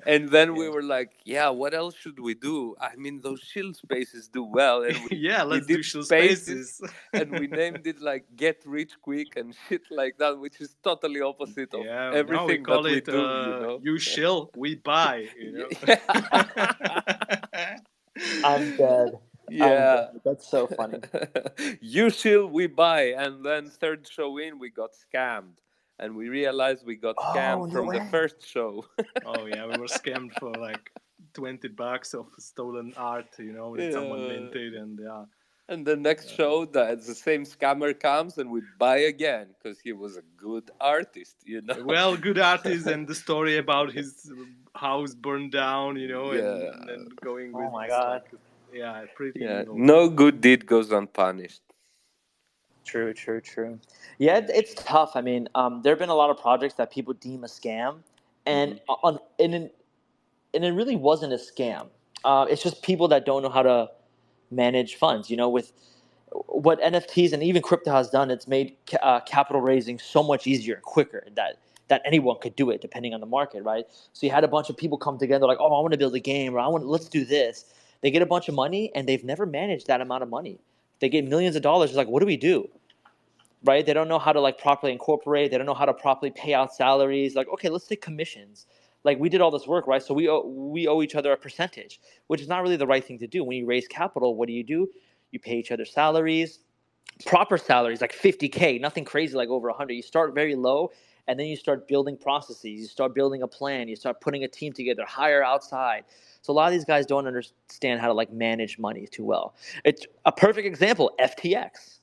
And then we Yeah. were like, yeah, what else should we do? I mean, those chill spaces do well, and we Yeah, we let's do did chill spaces, Spaces. and we named it like Get Rich Quick and shit like that, which is totally opposite of Yeah, no, we everything that call we it do. you shill, we buy, I'm dead. I'm Yeah. dead. That's so funny. You chill, we buy, and then third show in, we got scammed, and we realized we got Oh, scammed no from the way. first show. Oh yeah, we were scammed for like $20 of stolen art, that someone Yeah. minted, and yeah. And the next show, the same scammer comes and we buy again because he was a good artist, you know. Well, good artist, and the story about his house burned down, Yeah, and then going Oh with my this, god. like, yeah, pretty yeah. evil. No good deed goes unpunished. True, true, true. Yeah, Yeah. it's tough. I mean, there have been a lot of projects that people deem a scam, and Hmm. and it really wasn't a scam. It's just people that don't know how to manage funds. With what NFTs and even crypto has done, it's made capital raising so much easier and quicker that anyone could do it depending on the market, right? So you had a bunch of people come together like, oh, I want to build a game, or let's do this. They get a bunch of money and they've never managed that amount of money. They get millions of dollars. It's like, what do we do? Right? They don't know how to like properly incorporate. They don't know how to properly pay out salaries. Like, okay, let's take commissions. Like we did all this work, right? So we owe each other a percentage, which is not really the right thing to do. When you raise capital, what do? You pay each other salaries, proper salaries, like 50K, nothing crazy like over 100. You start very low, and then you start building processes. You start building a plan. You start putting a team together, hire outside. So a lot of these guys don't understand how to like manage money too well. It's a perfect example. FTX.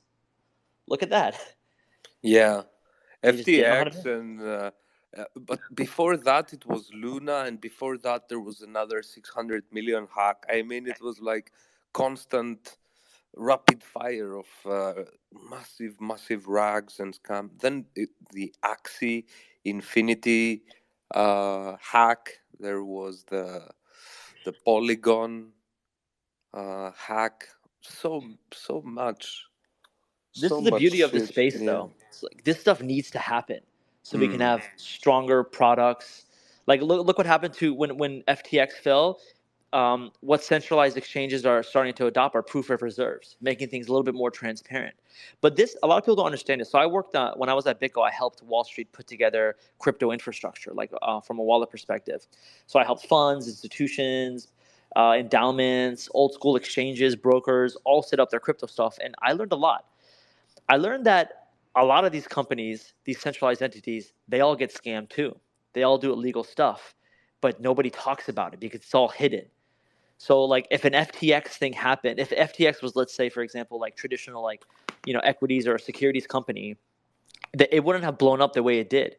Look at that. Yeah, They just didn't know how to do FTX it. and but before that it was Luna, and before that there was another 600 million hack. I mean, it was like constant rapid fire of massive rags and scam. Then the Axie Infinity hack. There was the Polygon hack. So much, This so is the much beauty of the shit. space, Yeah. though. It's like this stuff needs to happen so we can Mm. have stronger products. Like look what happened to when FTX fell. What centralized exchanges are starting to adopt are proof of reserves, making things a little bit more transparent. But this, a lot of people don't understand it. So I worked when I was at Bitco, I helped Wall Street put together crypto infrastructure, like from a wallet perspective. So I helped funds, institutions, endowments, old school exchanges, brokers, all set up their crypto stuff, and I learned a lot. I learned that a lot of these companies, these centralized entities, they all get scammed too. They all do illegal stuff, but nobody talks about it because it's all hidden. So like if an FTX thing happened, if FTX was, let's say, for example, like traditional like, equities or a securities company, that it wouldn't have blown up the way it did,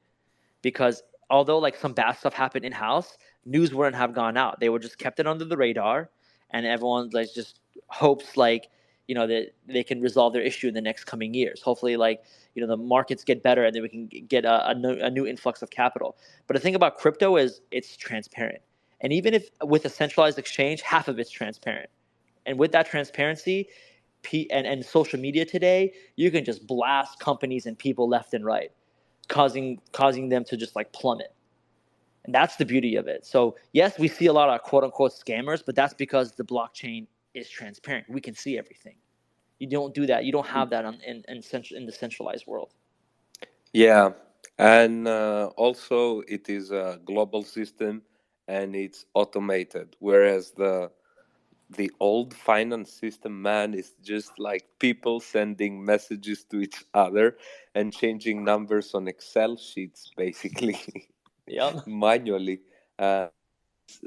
because although like some bad stuff happened in house, news wouldn't have gone out. They would just kept it under the radar, and everyone like just hopes like that they can resolve their issue in the next coming years. Hopefully, like the markets get better, and then we can get a new influx of capital. But the thing about crypto is it's transparent, and even if with a centralized exchange, half of it's transparent, and with that transparency. And social media today, you can just blast companies and people left and right, causing them to just like plummet. And that's the beauty of it. So yes, we see a lot of quote unquote scammers, but that's because the blockchain is transparent. We can see everything. You don't do that. You don't have that in the centralized world. Yeah, and also it is a global system and it's automated, whereas the old finance system, man, is just like people sending messages to each other and changing numbers on Excel sheets, basically, Yep. manually. It's,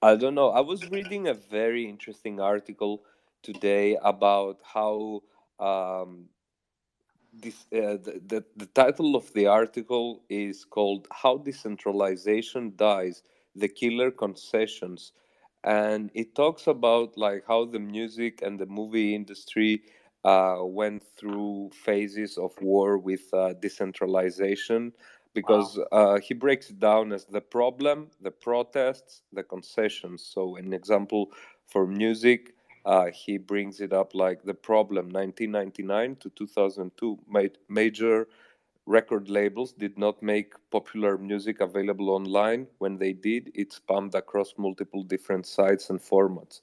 I don't know. I was reading a very interesting article today about how um, the title of the article is called "How Decentralization Dies: The Killer Concessions," and it talks about like how the music and the movie industry went through phases of war with decentralization. Wow. Because he breaks it down as the problem, the protests, the concessions. So, an example for music, he brings it up like the problem 1999 to 2002 major record labels did not make popular music available online. When they did, it spammed across multiple different sites and formats.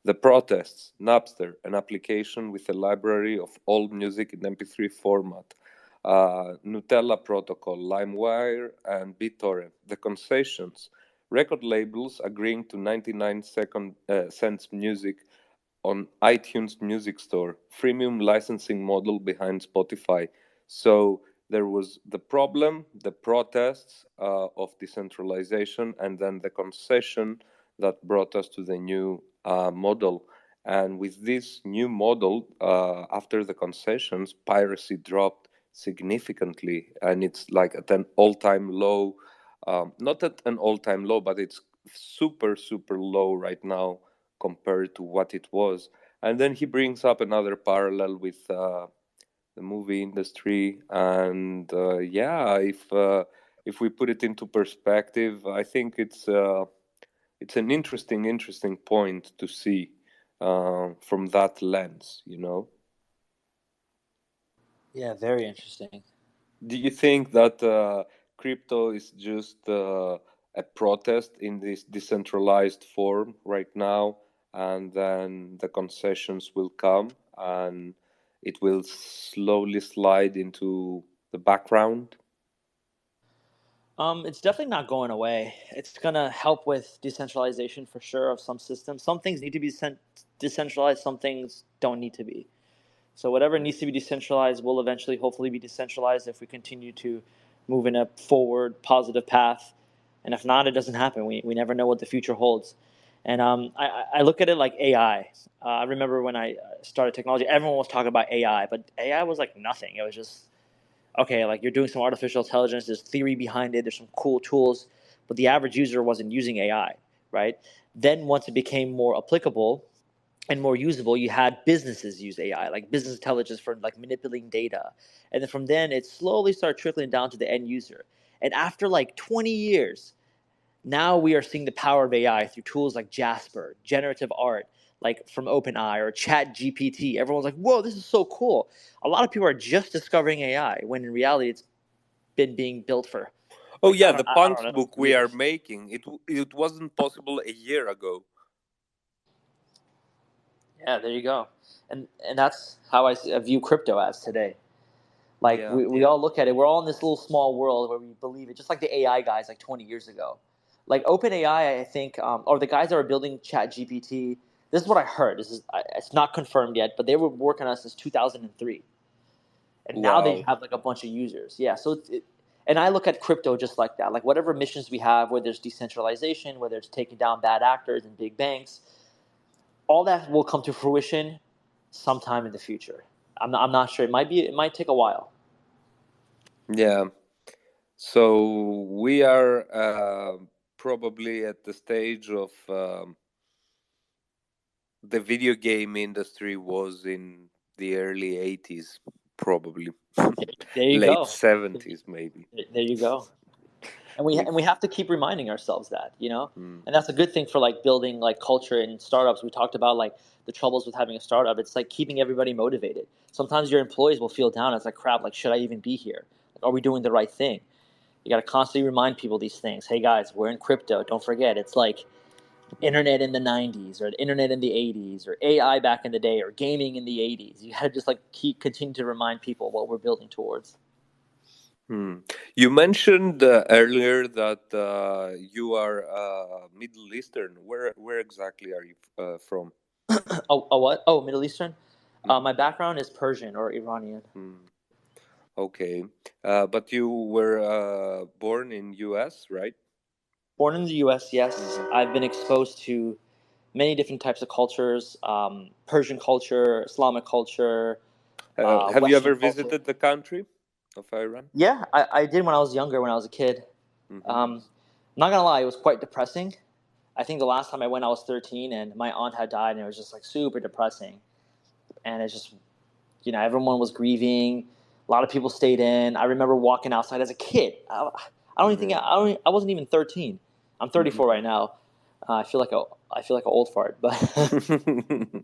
The protests, Napster, an application with a library of old music in MP3 format. Nutella Protocol, LimeWire, and BitTorrent. The concessions, record labels agreeing to 99 cents music on iTunes Music Store, freemium licensing model behind Spotify. So there was the problem, the protests of decentralization, and then the concession that brought us to the new model. And with this new model, after the concessions, piracy dropped significantly, and it's like at an all-time low. Not at an all-time low, but it's super, super low right now compared to what it was. And then he brings up another parallel with the movie industry, and if we put it into perspective, I think it's an interesting point to see from that lens, you know. Yeah, very interesting. Do you think that crypto is just a protest in this decentralized form right now, and then the concessions will come and it will slowly slide into the background? It's definitely not going away. It's gonna help with decentralization for sure of some systems. Some things need to be decentralized. Some things don't need to be. So whatever needs to be decentralized will eventually, hopefully, be decentralized if we continue to move in a forward, positive path. And if not, it doesn't happen. We never know what the future holds. And I look at it like AI. I remember when I started technology, everyone was talking about AI, but AI was like nothing. It was just, okay, like you're doing some artificial intelligence, there's theory behind it, there's some cool tools, but the average user wasn't using AI, right? Then once it became more applicable and more usable, you had businesses use AI, like business intelligence for like manipulating data. And then from then it slowly started trickling down to the end user. And after like 20 years, now we are seeing the power of AI through tools like Jasper, generative art, like from OpenAI or Chat GPT. Everyone's like, whoa, this is so cool. A lot of people are just discovering AI when in reality it's been being built for Oh like yeah, the I don't punks know, book we are years. making, it wasn't possible a year ago. Yeah, there you go. And that's how I view crypto as today. Like Yeah. we all look at it, we're all in this little small world where we believe it, just like the AI guys like 20 years ago. Like OpenAI, I think, or the guys that were building Chat GPT, this is what I heard. It's not confirmed yet, but they were working on it since 2003. And now they Wow. have like a bunch of users. Yeah, so and I look at crypto just like that. Like whatever missions we have, whether it's decentralization, whether it's taking down bad actors and big banks, all that will come to fruition sometime in the future. I'm not sure. It might take a while. Yeah. So we are probably at the stage of the video game industry was in the early 80s, probably. There you Late go. 70s, maybe. There you go. With And we have to keep reminding ourselves that, you know, mm, and that's a good thing for like building like culture in startups. We talked about like the troubles with having a startup. It's like keeping everybody motivated. Sometimes your employees will feel down. It's like, crap, like should I even be here? Like, are we doing the right thing? You got to constantly remind people these things. Hey guys, we're in crypto. Don't forget, it's like internet in the 90s or the internet in the 80s or AI back in the day or gaming in the 80s. You got to just like continue to remind people what we're building towards. You mentioned earlier that you are Middle Eastern. Where exactly are you from? Oh, what? Oh, Middle Eastern. Mhm. My background is Persian or Iranian. Mm. Okay, but you were born in U.S., right? Born in the U.S., yes. Hmm. I've been exposed to many different types of cultures: Persian culture, Islamic culture, Have you Western ever culture. visited the country of Iran? Yeah, I did when I was younger, when I was a kid. Hmm. Um, not gonna lie, it was quite depressing. I think the last time I went, I was 13, and my aunt had died, and it was just like super depressing. And it's just, you know, everyone was grieving. A lot of people stayed in. I remember walking outside as a kid. I don't even think I wasn't even 13. I'm 34 right now. I feel like an old fart, but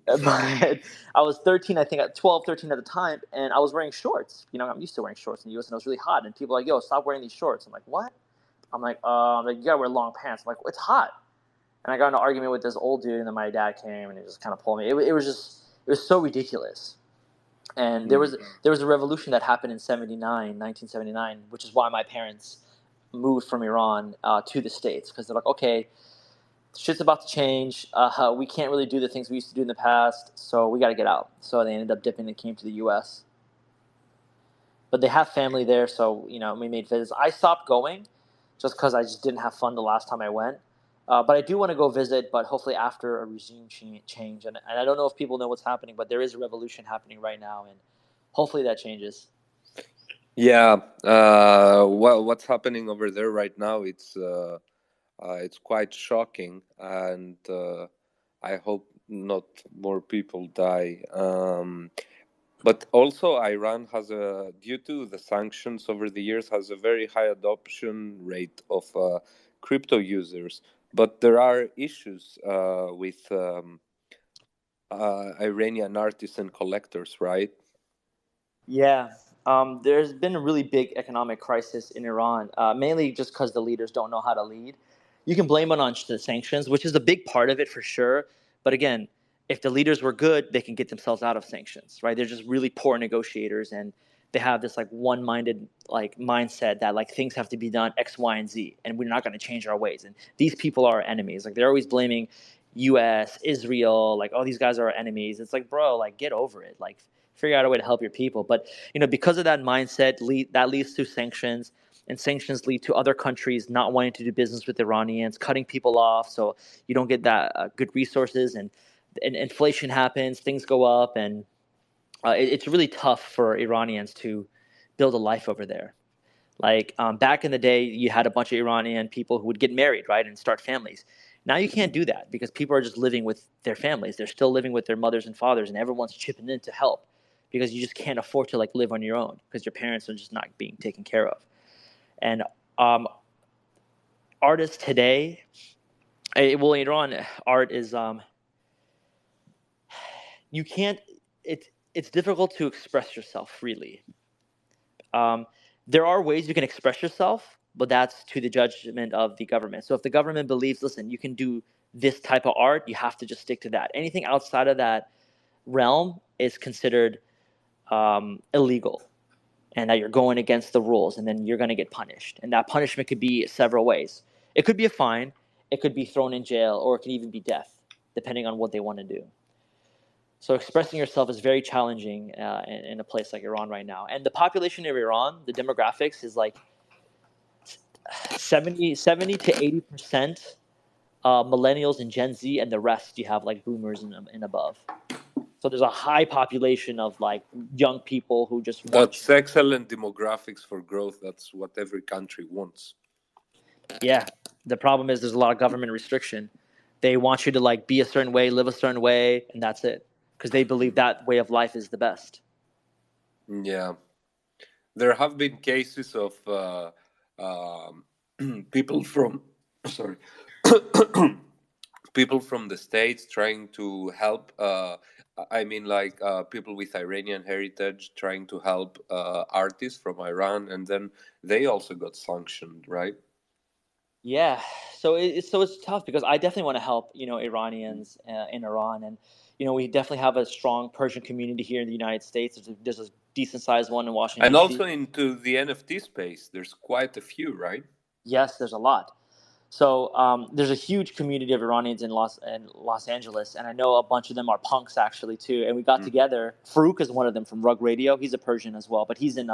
but I was 13, I think at 12, 13 at the time, and I was wearing shorts. You know, I'm used to wearing shorts in the US, and it was really hot. And people were like, yo, stop wearing these shorts. I'm like, what? I'm like, you gotta wear long pants. I'm like, it's hot. And I got in an argument with this old dude, and then my dad came and he just kind of pulled me. It was just, it was so ridiculous. And there was a revolution that happened in 1979, which is why my parents moved from Iran to the States, because they're like, okay, shit's about to change. We can't really do the things we used to do in the past, so we got to get out. So they ended up dipping and came to the U.S. But they have family there, so you know we made visits. I stopped going just because I just didn't have fun the last time I went. But I do want to go visit, but hopefully after a regime change. And I don't know if people know what's happening, but there is a revolution happening right now, and hopefully that changes. Yeah, what's happening over there right now? It's quite shocking, and I hope not more people die. But also, Iran has due to the sanctions over the years, has a very high adoption rate of crypto users. But there are issues with Iranian artists and collectors, right? Yeah, there's been a really big economic crisis in Iran, mainly just because the leaders don't know how to lead. You can blame it on the sanctions, which is a big part of it for sure. But again, if the leaders were good, they can get themselves out of sanctions, right? They're just really poor negotiators, and they have this like one-minded like mindset that like things have to be done X, Y, and Z, and we're not going to change our ways. And these people are our enemies. Like they're always blaming U.S., Israel, like oh these guys are our enemies. It's like bro, like get over it, like figure out a way to help your people. But because of that mindset, that leads to sanctions, and sanctions lead to other countries not wanting to do business with Iranians, cutting people off, so you don't get that good resources, and inflation happens, things go up, and it's really tough for Iranians to build a life over there. Like back in the day, you had a bunch of Iranian people who would get married, right, and start families. Now you can't do that because people are just living with their families. They're still living with their mothers and fathers, and everyone's chipping in to help because you just can't afford to like live on your own because your parents are just not being taken care of. And um, artists today, well, in Iran, art is you can't. It's difficult to express yourself freely. Um, there are ways you can express yourself, but that's to the judgment of the government. So if the government believes, listen, you can do this type of art, you have to just stick to that. Anything outside of that realm is considered illegal, and that you're going against the rules, and then you're going to get punished. And that punishment could be several ways. It could be a fine, it could be thrown in jail, or it could even be death, depending on what they want to do. So expressing yourself is very challenging in a place like Iran right now. And the population of Iran, the demographics is like 70 to 80% millennials and Gen Z, and the rest you have like boomers and above. So there's a high population of like young people who just want That's excellent demographics for growth. That's what every country wants. Yeah. The problem is there's a lot of government restriction. They want you to like be a certain way, live a certain way, and that's it. Because they believe that way of life is the best. Yeah. There have been cases of people from sorry people from the States trying to help I mean like people with Iranian heritage trying to help artists from Iran, and then they also got sanctioned, right? Yeah, so it's tough because I definitely want to help Iranians in Iran, and we definitely have a strong Persian community here in the United States. There's a decent sized one in Washington And also D.C. into the NFT space, there's quite a few, right? Yes, there's a lot. So there's a huge community of Iranians in Los Angeles, and I know a bunch of them are punks actually too. And we got together. Farouk is one of them from Rug Radio. He's a Persian as well, but he's in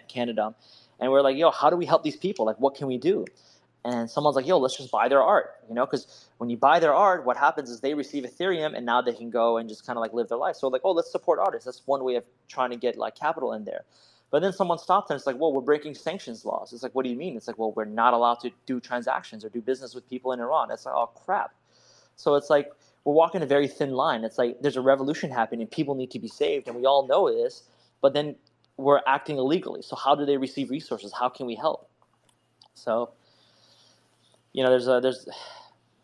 Canada. And we're like, yo, how do we help these people? Like, what can we do? And someone's like, yo, let's just buy their art, because when you buy their art, what happens is they receive Ethereum, and now they can go and just kind of like live their life. So like, oh, let's support artists. That's one way of trying to get like capital in there. But then someone stopped and it's like, well, we're breaking sanctions laws. It's like, what do you mean? It's like, well, we're not allowed to do transactions or do business with people in Iran. It's like, oh, crap. So it's like, we're walking a very thin line. It's like, there's a revolution happening. People need to be saved. And we all know this. But then we're acting illegally. So how do they receive resources? How can we help? So, there's a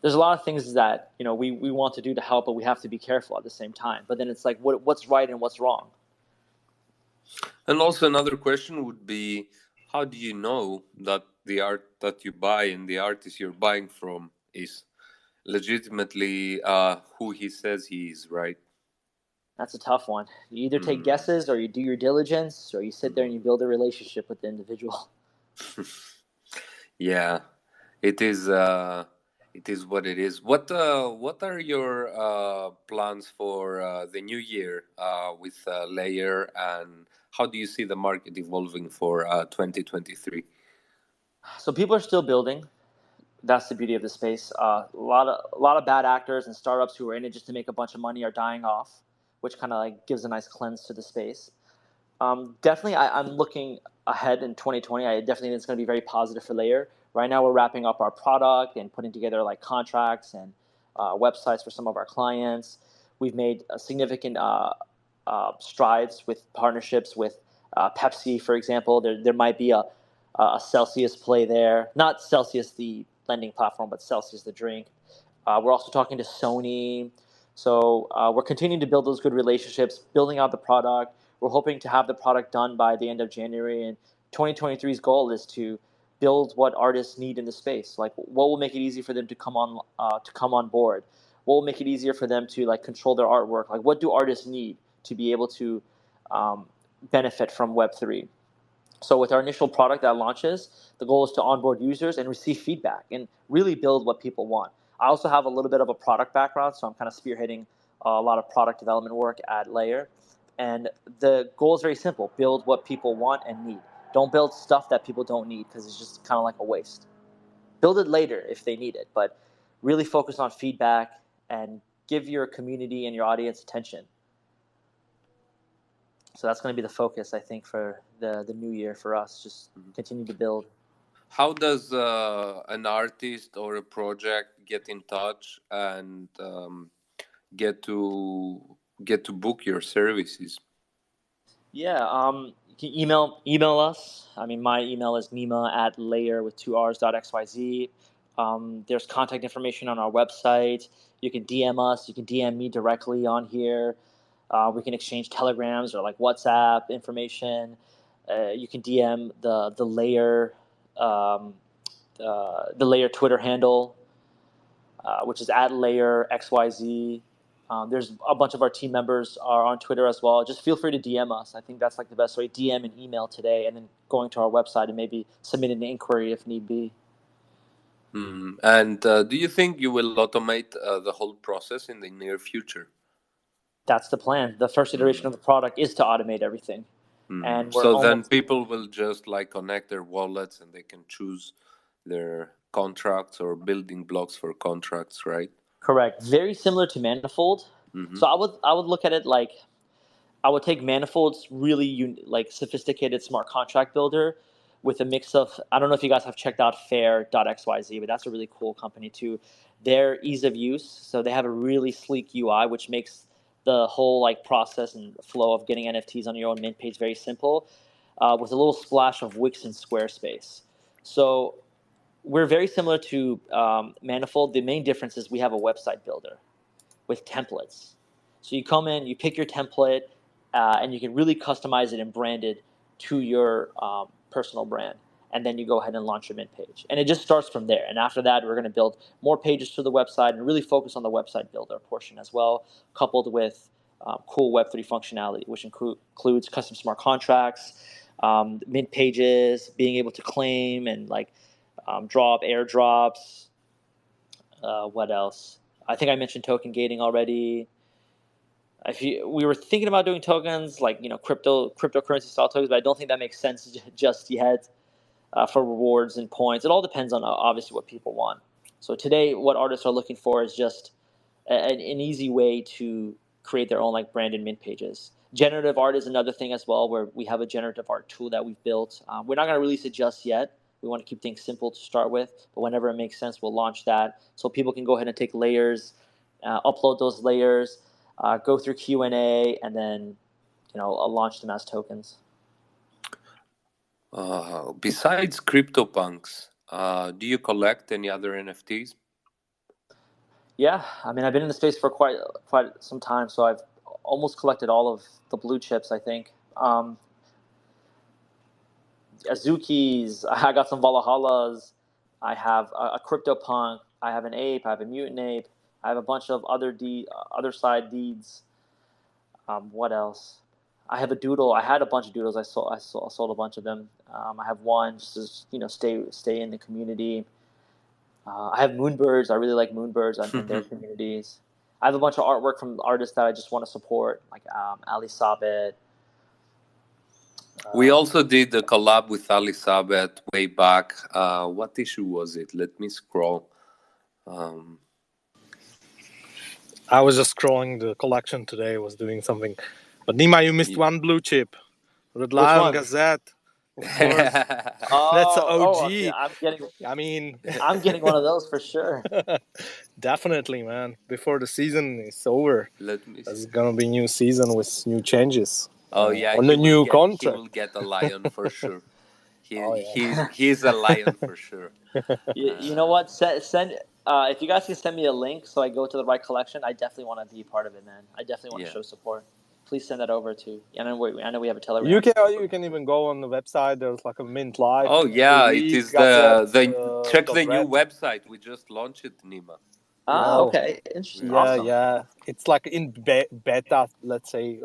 lot of things that, we want to do to help, but we have to be careful at the same time. But then it's like, what's right and what's wrong? And also another question would be, how do you know that the art that you buy and the artist you're buying from is legitimately who he says he is, right? That's a tough one. You either take guesses, or you do your diligence, or you sit there and you build a relationship with the individual. Yeah, it is. It is what it is. What are your plans for the new year with Layerr, and how do you see the market evolving for 2023? So people are still building. That's the beauty of the space. A lot of bad actors and startups who are in it just to make a bunch of money are dying off, which kind of like gives a nice cleanse to the space. Definitely, I'm looking ahead in 2020. I definitely think it's going to be very positive for Layerr. Right now, we're wrapping up our product and putting together like contracts and websites for some of our clients. We've made significant strides with partnerships with Pepsi, for example. There might be a Celsius play there, not Celsius the lending platform, but Celsius the drink. We're also talking to Sony. So we're continuing to build those good relationships, building out the product. We're hoping to have the product done by the end of January. And 2023's goal is to build what artists need in the space. Like, what will make it easy for them to come on board? What will make it easier for them to like control their artwork? Like, what do artists need to be able to benefit from Web3? So with our initial product that launches, the goal is to onboard users and receive feedback and really build what people want. I also have a little bit of a product background, so I'm kind of spearheading a lot of product development work at Layerr. And the goal is very simple: build what people want and need. Don't build stuff that people don't need, because it's just kind of like a waste. Build it later if they need it, but really focus on feedback and give your community and your audience attention. So that's going to be the focus, I think, for the new year for us. Just continue to build. How does an artist or a project get in touch and get to book your services? Yeah, you can email us. I mean, my email is nema@layerr with 2rs.xyz. There's contact information on our website. You can DM us. You can DM me directly on here. We can exchange telegrams or like WhatsApp information. You can DM the Layerr the Layerr Twitter handle, which is @LayerrXYZ. There's a bunch of our team members are on Twitter as well. Just feel free to DM us. I think that's like the best way. DM and email today, and then going to our website and maybe submitting an inquiry if need be. And do you think you will automate the whole process in the near future? That's the plan. The first iteration of the product is to automate everything. And we're so then almost... people will just like connect their wallets and they can choose their contracts or building blocks for contracts, right? Correct. Very similar to Manifold. So I would look at it like, I would take Manifold's really like sophisticated smart contract builder with a mix of, I don't know if you guys have checked out fair.xyz, but that's a really cool company too. Their ease of use, so they have a really sleek UI, which makes the whole like process and flow of getting NFTs on your own mint page very simple, with a little splash of Wix and Squarespace. So we're very similar to Manifold. The main difference is we have a website builder with templates. So you come in, you pick your template, and you can really customize it and brand it to your personal brand. And then you go ahead and launch your mint page. And it just starts from there. And after that, we're going to build more pages to the website and really focus on the website builder portion as well, coupled with cool Web3 functionality, which includes custom smart contracts, mint pages, being able to claim and like drop airdrops. What else? I think I mentioned token gating already. We were thinking about doing tokens like cryptocurrency style tokens, but I don't think that makes sense just yet for rewards and points. It all depends on obviously what people want. So today, what artists are looking for is just an easy way to create their own like branded mint pages. Generative art is another thing as well, where we have a generative art tool that we've built. We're not going to release it just yet. We want to keep things simple to start with, but whenever it makes sense, we'll launch that so people can go ahead and take layers, upload those layers, go through Q&A, and then launch them as tokens. Besides CryptoPunks, do you collect any other NFTs? Yeah, I mean, I've been in the space for quite some time, so I've almost collected all of the blue chips, I think. Azukis, I got some Valhallas, I have a CryptoPunk, I have an ape, I have a mutant ape, I have a bunch of other side deeds. What else? I have a doodle. I had a bunch of doodles. I sold a bunch of them. I have one just to stay in the community. I have moonbirds. I really like moonbirds and their communities. I have a bunch of artwork from artists that I just want to support, like Ali Sabit. We also did a collab with Ali Sabet way back. What issue was it? Let me scroll. I was just scrolling the collection today. Was doing something, but Nema, you missed one blue chip. Redlion one? Gazette, of course. That's an Okay, OG. I mean, I'm getting one of those for sure. definitely, man. Before the season is over, Let me there's see. gonna be new season with new changes. Oh yeah, on the new he contract. will get a lion for sure. Oh, yeah. He's a lion for sure. You know what? Send if you guys can send me a link so I go to the right collection, I definitely want to be part of it, man. I definitely want to show support. Please send that over to. I know we have a Telegram. You can even go on the website. There's like a Mint Live. Oh yeah, it is the check the new website. We just launched it, Nema. Okay, interesting. Yeah, Awesome. yeah. It's like in beta, let's say,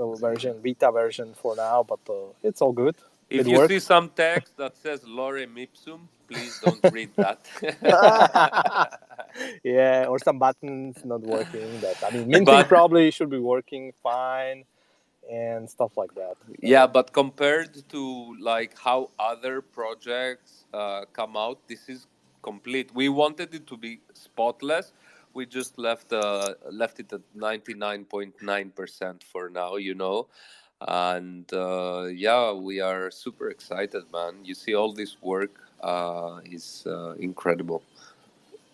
beta version for now, but it's all good. If it you works. see some text that says lorem ipsum, please don't read that. Yeah, or some buttons not working. Minting probably should be working fine and stuff like that. Yeah, but compared to like how other projects come out, this is complete. We wanted it to be spotless. We just left it at 99.9% for now, and yeah, we are super excited, man. You see, all this work is incredible.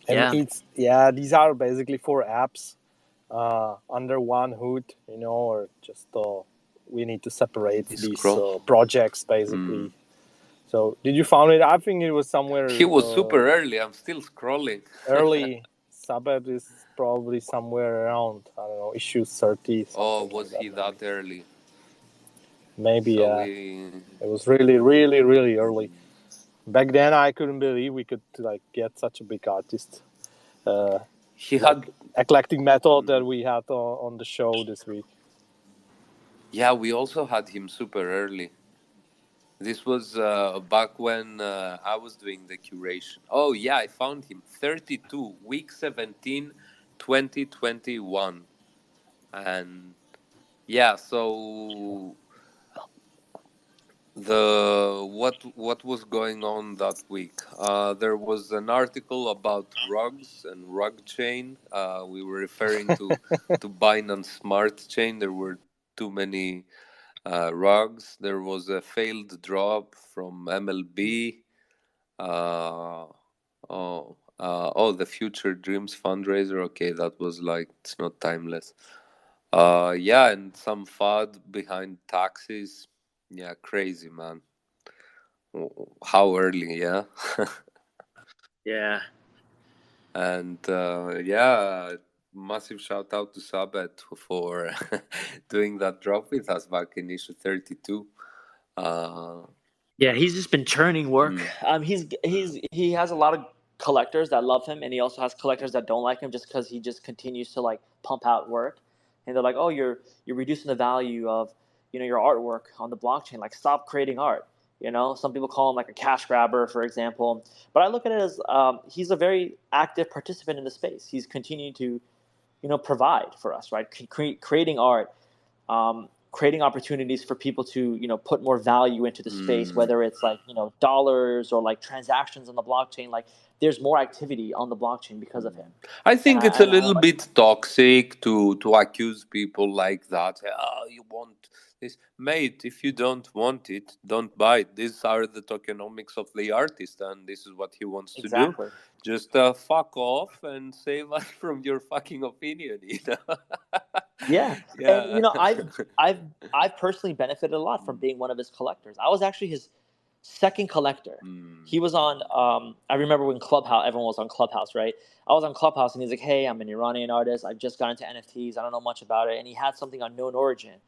And these are basically 4 apps under one hood, or just we need to separate these projects basically. So did you find it? I think it was somewhere. He was super early. I'm still scrolling. Early. Sabbath is probably somewhere around, I don't know, issue 30. Oh, was he that early? Maybe, so it was really, really, really early. Back then, I couldn't believe we could get such a big artist. He had eclectic method that we had on the show this week. Yeah, we also had him super early. This was back when I was doing the curation. Oh yeah, I found him 32 week 17 2021. And yeah, so what was going on that week? There was an article about rugs and rug chain. We were referring to Binance Smart Chain. There were too many rugs. There was a failed drop from MLB. The Future Dreams fundraiser. Okay, that was it's not timeless. Yeah, and some FUD behind taxes. Yeah, crazy, man. How early, yeah? Yeah. And yeah, massive shout out to Sabet for doing that drop with us back in issue 32. Yeah, he's just been churning work. He has a lot of collectors that love him, and he also has collectors that don't like him just because he just continues to pump out work, and they're like, "Oh, you're reducing the value of your artwork on the blockchain. Like, stop creating art." Some people call him like a cash grabber, for example. But I look at it as he's a very active participant in the space. He's continuing to provide for us, right? Creating art. Creating opportunities for people to put more value into the space, whether it's dollars or transactions on the blockchain. There's more activity on the blockchain because of him. I think it's a little bit toxic to accuse people like that. Oh, you want this, mate? If you don't want it, don't buy it. These are the tokenomics of the artist, and this is what he wants to do. Just fuck off and save us from your fucking opinion. Yeah. And I've personally benefited a lot from being one of his collectors. I was actually his second collector. He was on I remember when Clubhouse, everyone was on Clubhouse, right? I was on Clubhouse and he's like, "Hey, I'm an Iranian artist. I've just got into NFTs. I don't know much about it." And he had something on Known Origin.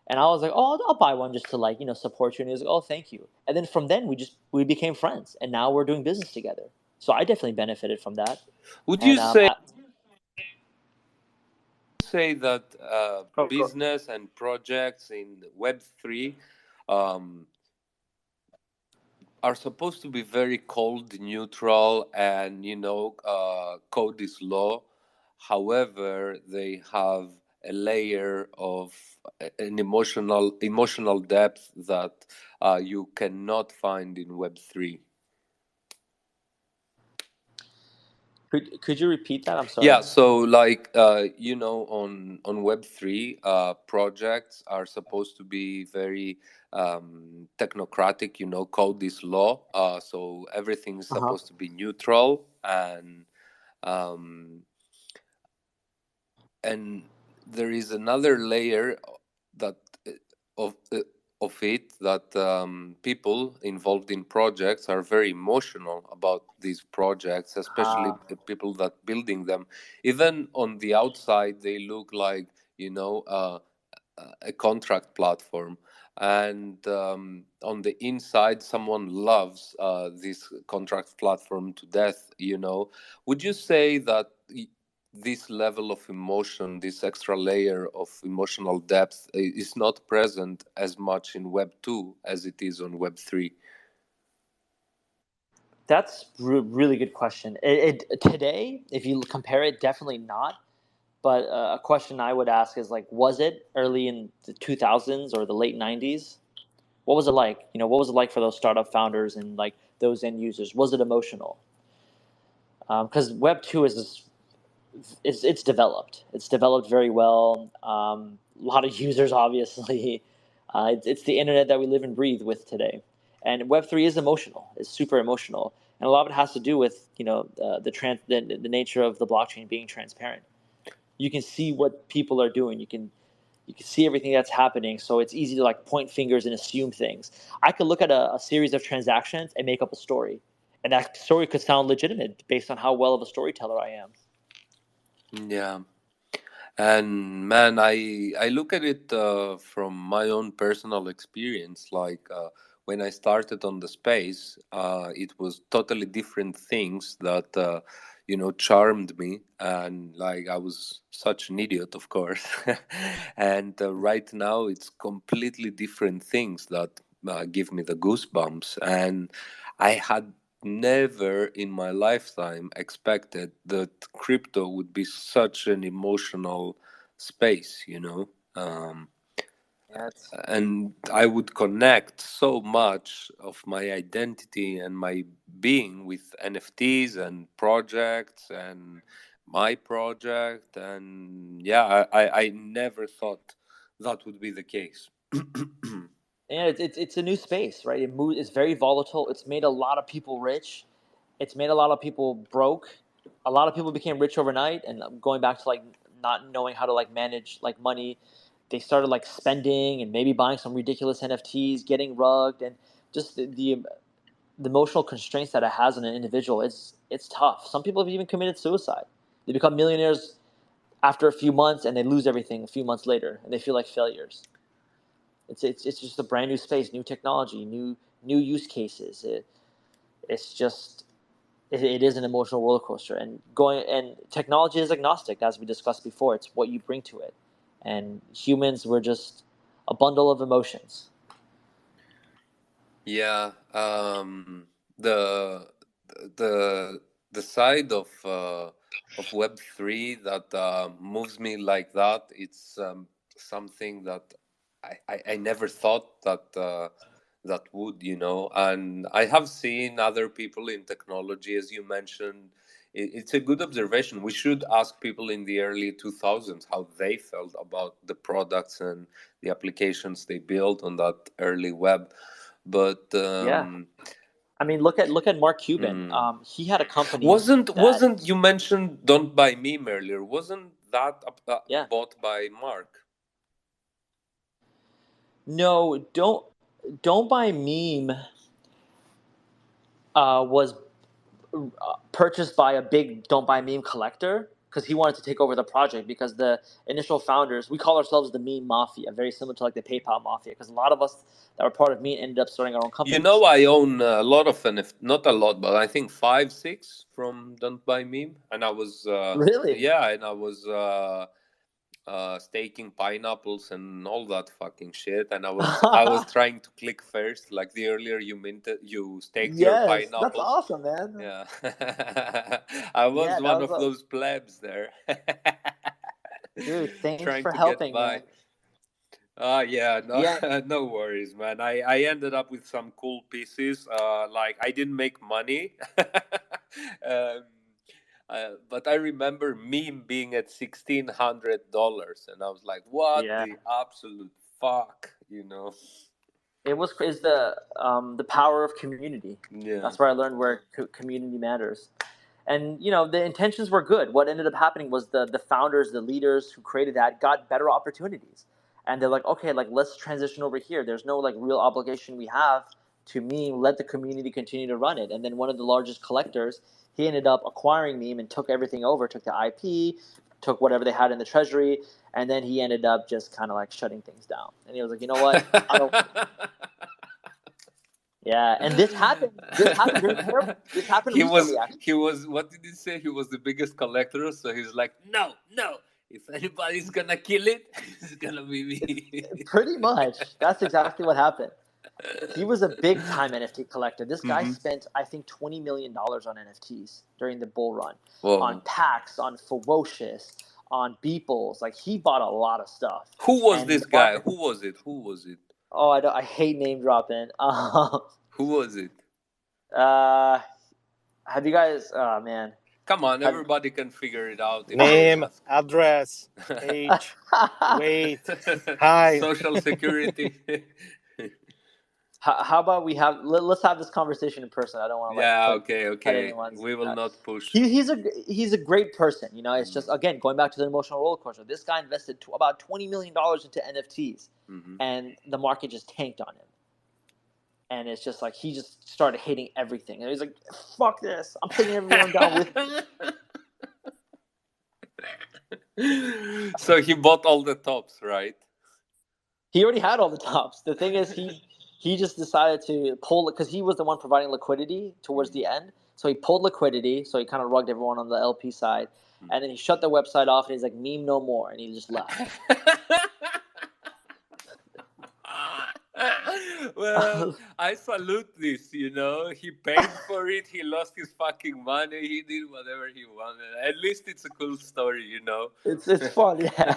And I was like, "Oh, I'll buy one just to support you." And he was like, "Oh, thank you." And then from then we became friends, and now we're doing business together. So I definitely benefited from that. Would you say that business and projects in Web3 are supposed to be very cold, neutral, and code is law? However, they have a layer of an emotional depth that you cannot find in Web3. Could you repeat that? I'm Yeah, sorry. so like on Web3, projects are supposed to be very technocratic. Code is law. So everything is Uh-huh. supposed to be neutral, um, and there is another layer that of of it that people involved in projects are very emotional about these projects, especially Ah, people that building them. Even on the outside, they look like a contract platform, and on the inside, someone loves this contract platform to death. Would you say that this level of emotion, this extra layer of emotional depth, is not present as much in Web 2 as it is on Web 3? that's really good question. Today, if you compare it, definitely not. But a question I would ask is like, was it early in the 2000s or the late 90s? What was it like? What was it like for those startup founders and like those end users? Was it emotional? Because Web 2 it's developed. It's developed very well. A lot of users, obviously. It's the internet that we live and breathe with today. And Web3 is emotional. It's super emotional, and a lot of it has to do with the nature of the blockchain being transparent. You can see what people are doing. You can see everything that's happening. So it's easy to like point fingers and assume things. I could look at a series of transactions and make up a story, and that story could sound legitimate based on how well of a storyteller I am. Yeah. And man, I look at it from my own personal experience. Like when I started on the space, it was totally different things that charmed me, and like I was such an idiot, of course. And right now, it's completely different things that give me the goosebumps. And I had never in my lifetime expected that crypto would be such an emotional space. um, Yeah, and I would connect so much of my identity and my being with NFTs and projects and my project. And yeah, I never thought that would be the case. and it's a new space, right? It's very volatile. It's made a lot of people rich. It's made a lot of people broke. A lot of people became rich overnight, and going back to like not knowing how to like manage like money, they started like spending and maybe buying some ridiculous NFTs, getting rugged, and just the emotional constraints that it has on an individual. It's tough. Some people have even committed suicide. They become millionaires after a few months, and they lose everything a few months later, and they feel like failures. It's just a brand new space, new technology, new use cases. It's just it is an emotional roller coaster, and technology is agnostic, as we discussed before. It's what you bring to it, and humans were just a bundle of emotions. Yeah, the the side of Web 3 that moves me like that. It's something that I never thought that that would, and I have seen other people in technology, as you mentioned. It's a good observation. We should ask people in the early 2000s how they felt about the products and the applications they built on that early web. But Yeah, I mean, look at Mark Cuban. mm, He had a company that, wasn't you mentioned Don't Buy Meme earlier? Wasn't that yeah, bought by Mark? no, don't buy meme was purchased by a big don't buy meme collector because he wanted to take over the project, because the initial founders, we call ourselves the meme mafia, very similar to like the PayPal mafia, because a lot of us that were part of meme ended up starting our own companies. I own a lot of not a lot, but I think five, six from Don't Buy Meme, and I was Really? yeah, and I was staking pineapples and all that fucking shit. And I was trying to click first, like the earlier you staked your Yes, that's pineapples. awesome, man. Yeah, I was Yeah, that one was of a those plebs there. Dude, thanks trying for to get helping, man. by. Yeah, no, Yeah, no worries, man. I ended up with some cool pieces. Like I didn't make money, um, but I remember meme being at $1,600, and I was like, "What yeah. the absolute fuck," you know? It was is the power of community. Yeah. That's where I learned where community matters. And the intentions were good. What ended up happening was the founders, the leaders who created that got better opportunities, and they're like, okay, like let's transition over here. There's no like real obligation we have to Meme. Let the community continue to run it. And then one of the largest collectors, he ended up acquiring Meme and took everything over, took the IP, took whatever they had in the treasury, and then he ended up just kind of like shutting things down. And he was like, you know what, I don't. Yeah, and this happened. This happened during this happened he recently, was actually. he was what did he say? He was the biggest collector, so he's like, no, no. If anybody's gonna kill it, it's gonna be me. Pretty much. That's exactly what happened. He was a big time NFT collector. This guy Mm-hmm. spent, I think, $20 million on NFTs during the bull run, on Whoa. packs, on Ferocious, on Beeples. Like he bought a lot of stuff. Who was And the this guy? market. Who was it? Who was it? Oh, I hate name dropping. Who was it? Uh, have you guys? Oh man, Come on, have. everybody can figure it out if they Name, ask. address, age, weight, height. Social security. How about we have let's have this conversation in person. I don't want to like Yeah, put okay, cut okay. anyone's. We will not push. He's a great person. It's Mm-hmm. just again going back to the emotional roller coaster. This guy invested about $20 million into NFTs, Mm-hmm. and the market just tanked on him. And it's just like he just started hating everything, and he's like, "Fuck this! I'm taking everyone down with me." So he bought all the tops, right? He already had all the tops. The thing is, he just decided to pull it because he was the one providing liquidity towards the end. So he pulled liquidity. So he kind of rugged everyone on the LP side, and then he shut the website off. And he's like, "Meme no more," and he just left. Well, I salute this, He paid for it, he lost his fucking money, he did whatever he wanted. At least it's a cool story. It's fun, yeah.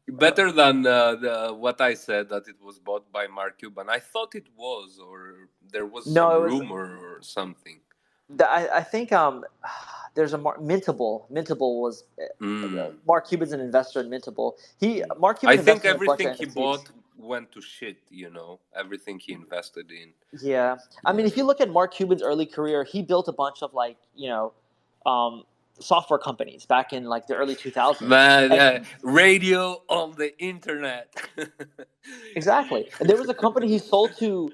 Better than what I said that it was bought by Mark Cuban. I thought it was, or there was No, some it was. rumor or something. I think there's a Mintable. Mintable was Mm. Mark Cuban's an investor in Mintable. Mark I Cuban think invested in a bunch everything of he NFTs. bought went to shit. Everything he invested in. Yeah, I mean, Yeah. if you look at Mark Cuban's early career, he built a bunch of like um, software companies back in like the early 2000s. Man, And radio on the internet. exactly, and there was a company he sold to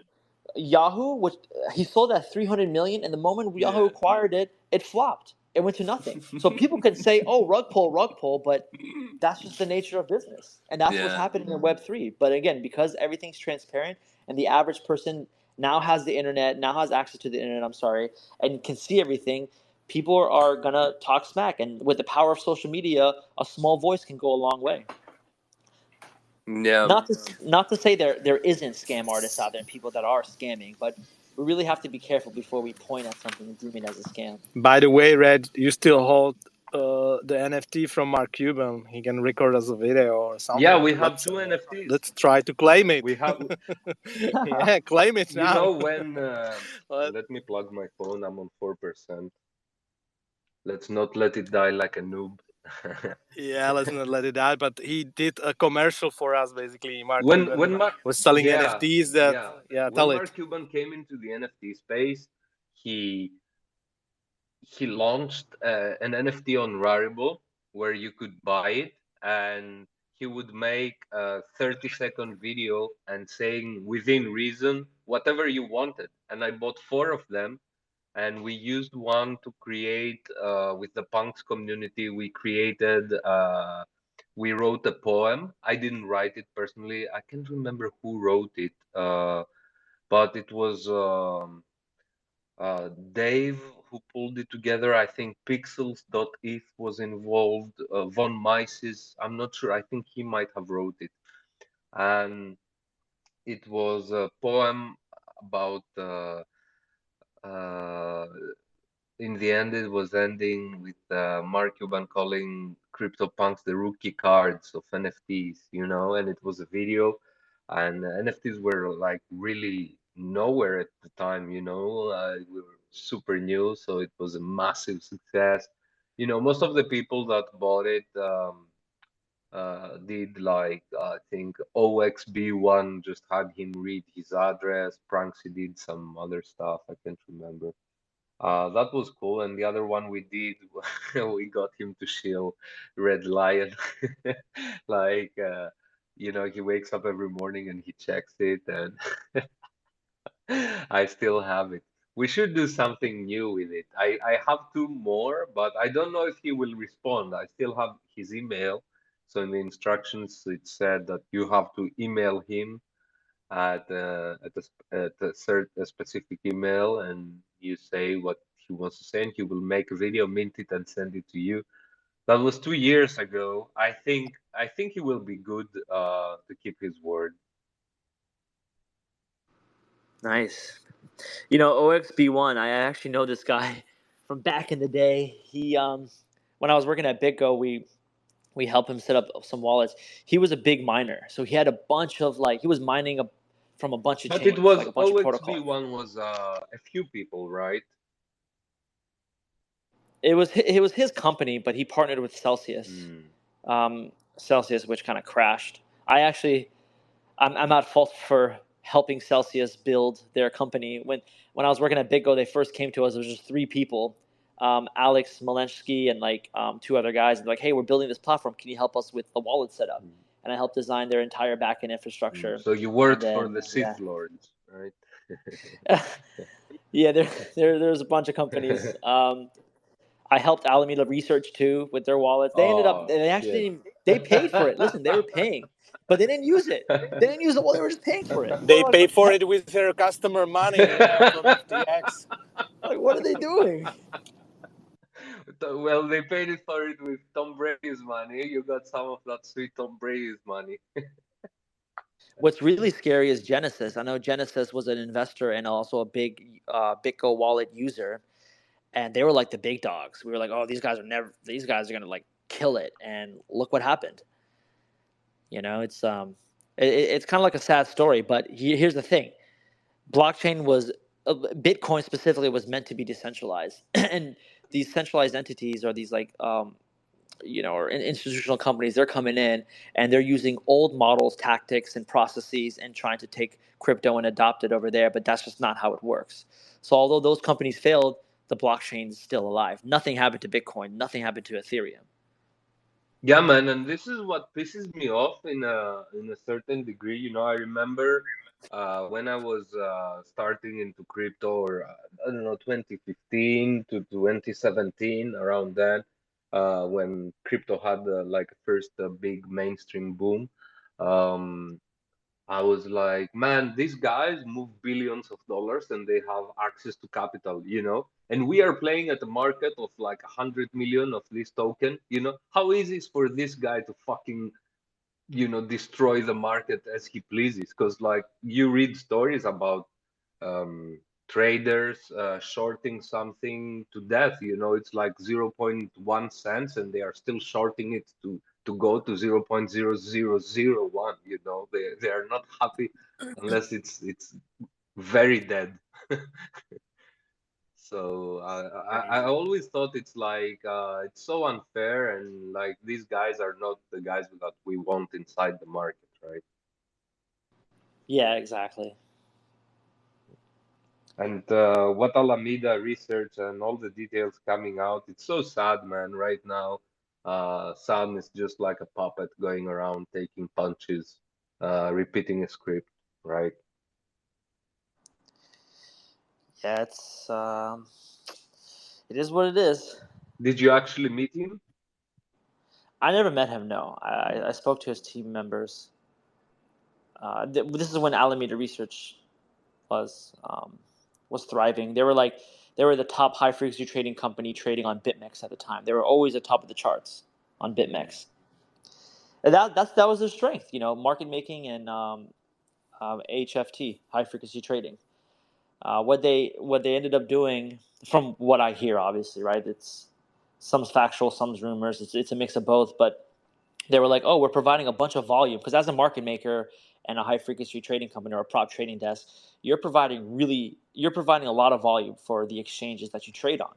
Yahoo, which he sold at 300 million, and the moment Yahoo Yeah. acquired it, it flopped. It went to nothing. So people can say, "Oh, rug pull," but that's just the nature of business, and that's what's Yeah. happening in Web3. But again, because everything's transparent, and the average person now has the internet, now has access to the internet. I'm sorry, and can see everything. People are gonna talk smack, and with the power of social media, a small voice can go a long way. Yeah. Not to say there isn't scam artists out there and people that are scamming, but we really have to be careful before we point at something and deem it as a scam. By the way, Red, you still hold the NFT from Mark Cuban. He can record us a video or something. Yeah, we have two NFTs. Let's try to claim it. We have. Yeah, claim it You now. know when? Let me plug my phone. I'm on 4%. Let's not let it die like a noob. Yeah, let's not let it die. But he did a commercial for us, basically. Mark when Cuban Mark was selling yeah NFTs. That when tell Mark it. Cuban came into the NFT space, he launched an NFT on Rarible where you could buy it, and he would make a 30-second video and saying within reason whatever you wanted. And I bought 4 of them, and we used one to create with the punks community. We wrote a poem. I didn't write it personally. I can't remember who wrote it, but it was Dave who pulled it together. I think Pixels.eth was involved. Von Mises, I'm not sure. I think he might have wrote it. And it was a poem about, in the end, it was ending with Mark Cuban calling CryptoPunks the rookie cards of NFTs, and it was a video, and NFTs were like really nowhere at the time, we were super new, so it was a massive success. Most of the people that bought it did like I think OXB1 just had him read his address. Pranksy did some other stuff I can't remember. That was cool. And the other one we did, we got him to shill Redlion. Like, he wakes up every morning and he checks it, and I still have it. We should do something new with it. I have two more, but I don't know if he will respond. I still have his email. So in the instructions, it said that you have to email him at a specific email, and you say what he wants to say, and he will make a video, mint it, and send it to you. That was 2 years ago. I think he will be good to keep his word. Nice. OXB1, I actually know this guy from back in the day. He when I was working at BitGo, we helped him set up some wallets. He was a big miner, so he had a bunch of he was mining from a bunch of But chains, it was like a bunch of protocols. OXB1 was a few people, right? It was his company, but he partnered with Celsius. Celsius, which kind of crashed. I'm at fault for helping Celsius build their company. When I was working at BitGo, they first came to us. There was just 3 people, Alex Malensky and 2 other guys. And like, hey, we're building this platform. Can you help us with the wallet setup? And I helped design their entire backend infrastructure. So you worked for the Sith Lords, right? Yeah, there's a bunch of companies. I helped Alameda Research too with their wallets. They ended up they paid for it. Listen, they were paying, but they didn't use it. They didn't use it. Well, they were just paying for it. They paid for it with their customer money from FTX. Like, what are they doing? Well, they paid it for it with Tom Brady's money. You got some of that sweet Tom Brady's money. What's really scary is Genesis. I know Genesis was an investor and also a big BitGo wallet user, and they were like the big dogs. We were like, oh, these guys are gonna kill it, and look what happened. It's it's kind of like a sad story, but here's the thing: Bitcoin specifically was meant to be decentralized, and these centralized entities are these or institutional companies. They're coming in and they're using old models, tactics, and processes, and trying to take crypto and adopt it over there. But that's just not how it works. So although those companies failed, the blockchain is still alive. Nothing happened to Bitcoin. Nothing happened to Ethereum. Yeah, man, and this is what pisses me off in a certain degree. I remember when I was starting into crypto, or I don't know, 2015 to 2017, around then, when crypto had like first big mainstream boom. Um, I was like, man, these guys move billions of dollars and they have access to capital. And we are playing at a market of like 100 million of this token. How easy is for this guy to fucking, destroy the market as he pleases? Because like you read stories about traders shorting something to death. It's like 0.1 cents and they are still shorting it to go to 0.0001. They are not happy unless it's very dead. So I always thought it's like it's so unfair, and like these guys are not the guys that we want inside the market, right? Yeah, exactly. And what Alameda research and all the details coming out, it's so sad, man. Right now, Sam is just like a puppet going around taking punches, repeating a script, right? Yeah, it is what it is. Did you actually meet him? I never met him. No, I spoke to his team members. This is when Alameda Research was thriving. They were the top high frequency trading company trading on BitMEX at the time. They were always at the top of the charts on BitMEX. And that was their strength, market making and HFT, high frequency trading. What they ended up doing, from what I hear, obviously, right? It's Some's factual, some's rumors. It's a mix of both. But they were like, oh, we're providing a bunch of volume. Because as a market maker and a high frequency trading company or a prop trading desk, you're providing a lot of volume for the exchanges that you trade on.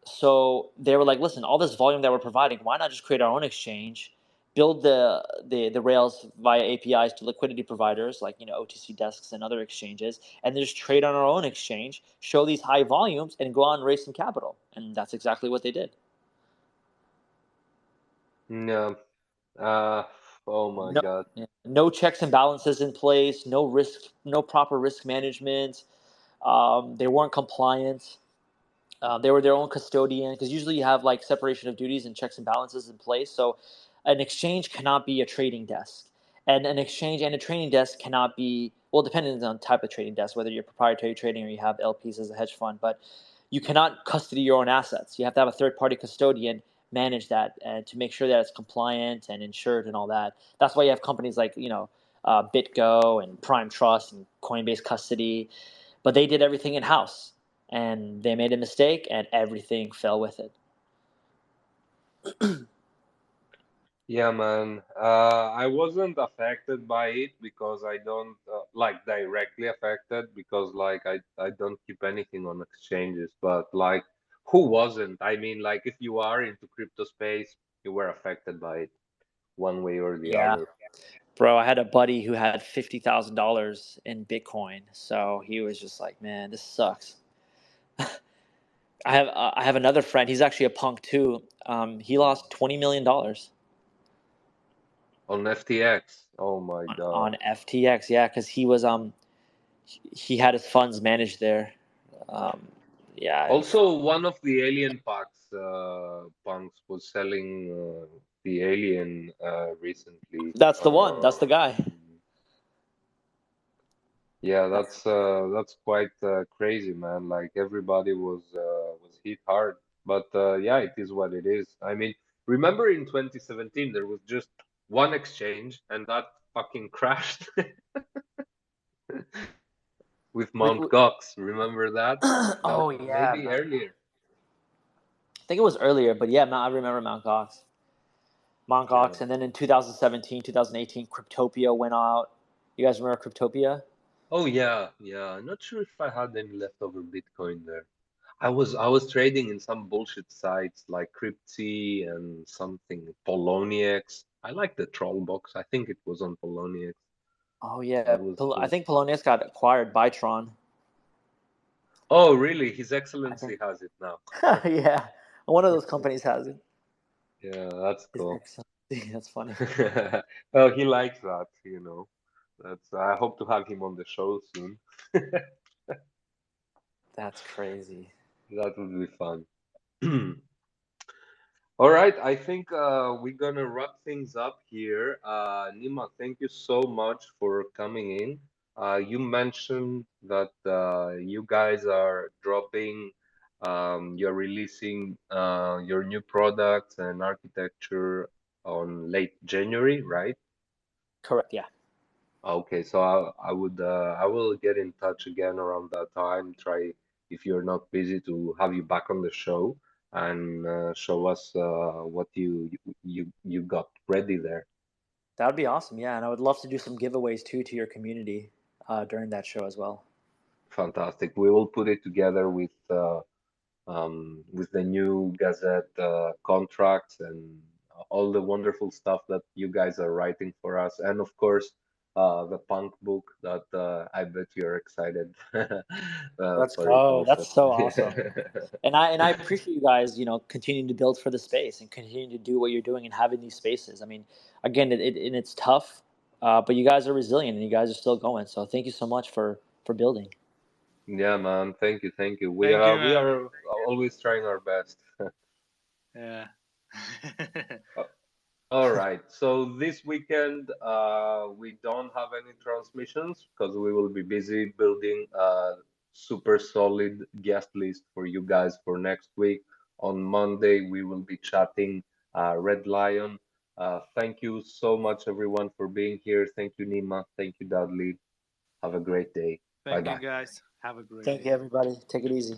So they were like, listen, all this volume that we're providing, why not just create our own exchange, build the rails via APIs to liquidity providers like OTC desks and other exchanges, and then just trade on our own exchange, show these high volumes, and go out and raise some capital. And that's exactly what they did. Yeah. Oh my God. No checks and balances in place, no proper risk management. They weren't compliant. They were their own custodian, because usually you have like separation of duties and checks and balances in place. So an exchange cannot be a trading desk, and an exchange and a trading desk cannot be, well, depending on the type of trading desk, whether you're proprietary trading or you have LPs as a hedge fund, but you cannot custody your own assets. You have to have a third-party custodian manage that and to make sure that it's compliant and insured and all that. That's why you have companies like BitGo and Prime Trust and Coinbase Custody, but they did everything in house. And they made a mistake, and everything fell with it. Yeah, man. I wasn't affected by it because I don't like directly affected because like I don't keep anything on exchanges. But like, who wasn't? I mean, like, if you are into crypto space, you were affected by it one way or the Yeah, other. bro. I had a buddy who had $50,000 in Bitcoin, so he was just like, "Man, this sucks." I have another friend. He's actually a punk too. He lost $20 million On FTX. Oh my God. on FTX. Yeah, because he had his funds managed there. Um, yeah, Also, one of the alien punks was selling the alien recently. that's the one. That's the guy. Yeah, that's quite crazy, man. Like everybody was hit hard, but yeah, it is what it is. I mean, remember in 2017 there was just one exchange and that fucking crashed with We, Mount Gox. Remember that? That oh yeah, maybe earlier. I think it was earlier, but yeah, I remember Mount Gox. Yeah. And then in 2017, 2018, Cryptopia went out. You guys remember Cryptopia? Oh yeah, yeah. I'm not sure if I had any leftover Bitcoin there. I was trading in some bullshit sites like Cryptsy and something Poloniex. I like the troll box. I think it was on Poloniex. Oh That yeah, was I think Polonius got acquired by Tron. Oh really? His I think. Excellency has it now. Yeah, one of those companies has it. Yeah, that's His cool. Excellency. That's funny. Well, he likes that. That's I hope to have him on the show soon. That's crazy. That would be fun. All right, I think we're gonna wrap things up here. Nima, thank you so much for coming in. You mentioned that you guys are you're releasing your new products and architecture on late January, right? Correct. Yeah. Okay, so I will get in touch again around that time. Try if you're not busy to have you back on the show and show us what you got ready there. That would be awesome. Yeah, and I would love to do some giveaways too to your community during that show as well. Fantastic. We will put it together with the new Gazette contracts and all the wonderful stuff that you guys are writing for us, and of course, the punk book that I bet you're excited Let's for it go. also. That's so awesome. And I appreciate you guys, continuing to build for the space and continuing to do what you're doing and having these spaces. I mean, again, and it's tough, but you guys are resilient and you guys are still going. So thank you so much for building. Yeah, man. Thank you, thank you. We Thank you, are we man. are always trying our best. Yeah. All right. So this weekend, we don't have any transmissions because we will be busy building a super solid guest list for you guys for next week. On Monday, we will be chatting Redlion. Thank you so much, everyone, for being here. Thank you, Nima. Thank you, Dudley. Have a great day. Bye Thank you, bye. guys. Have a great Thank day. you, everybody. Take it easy.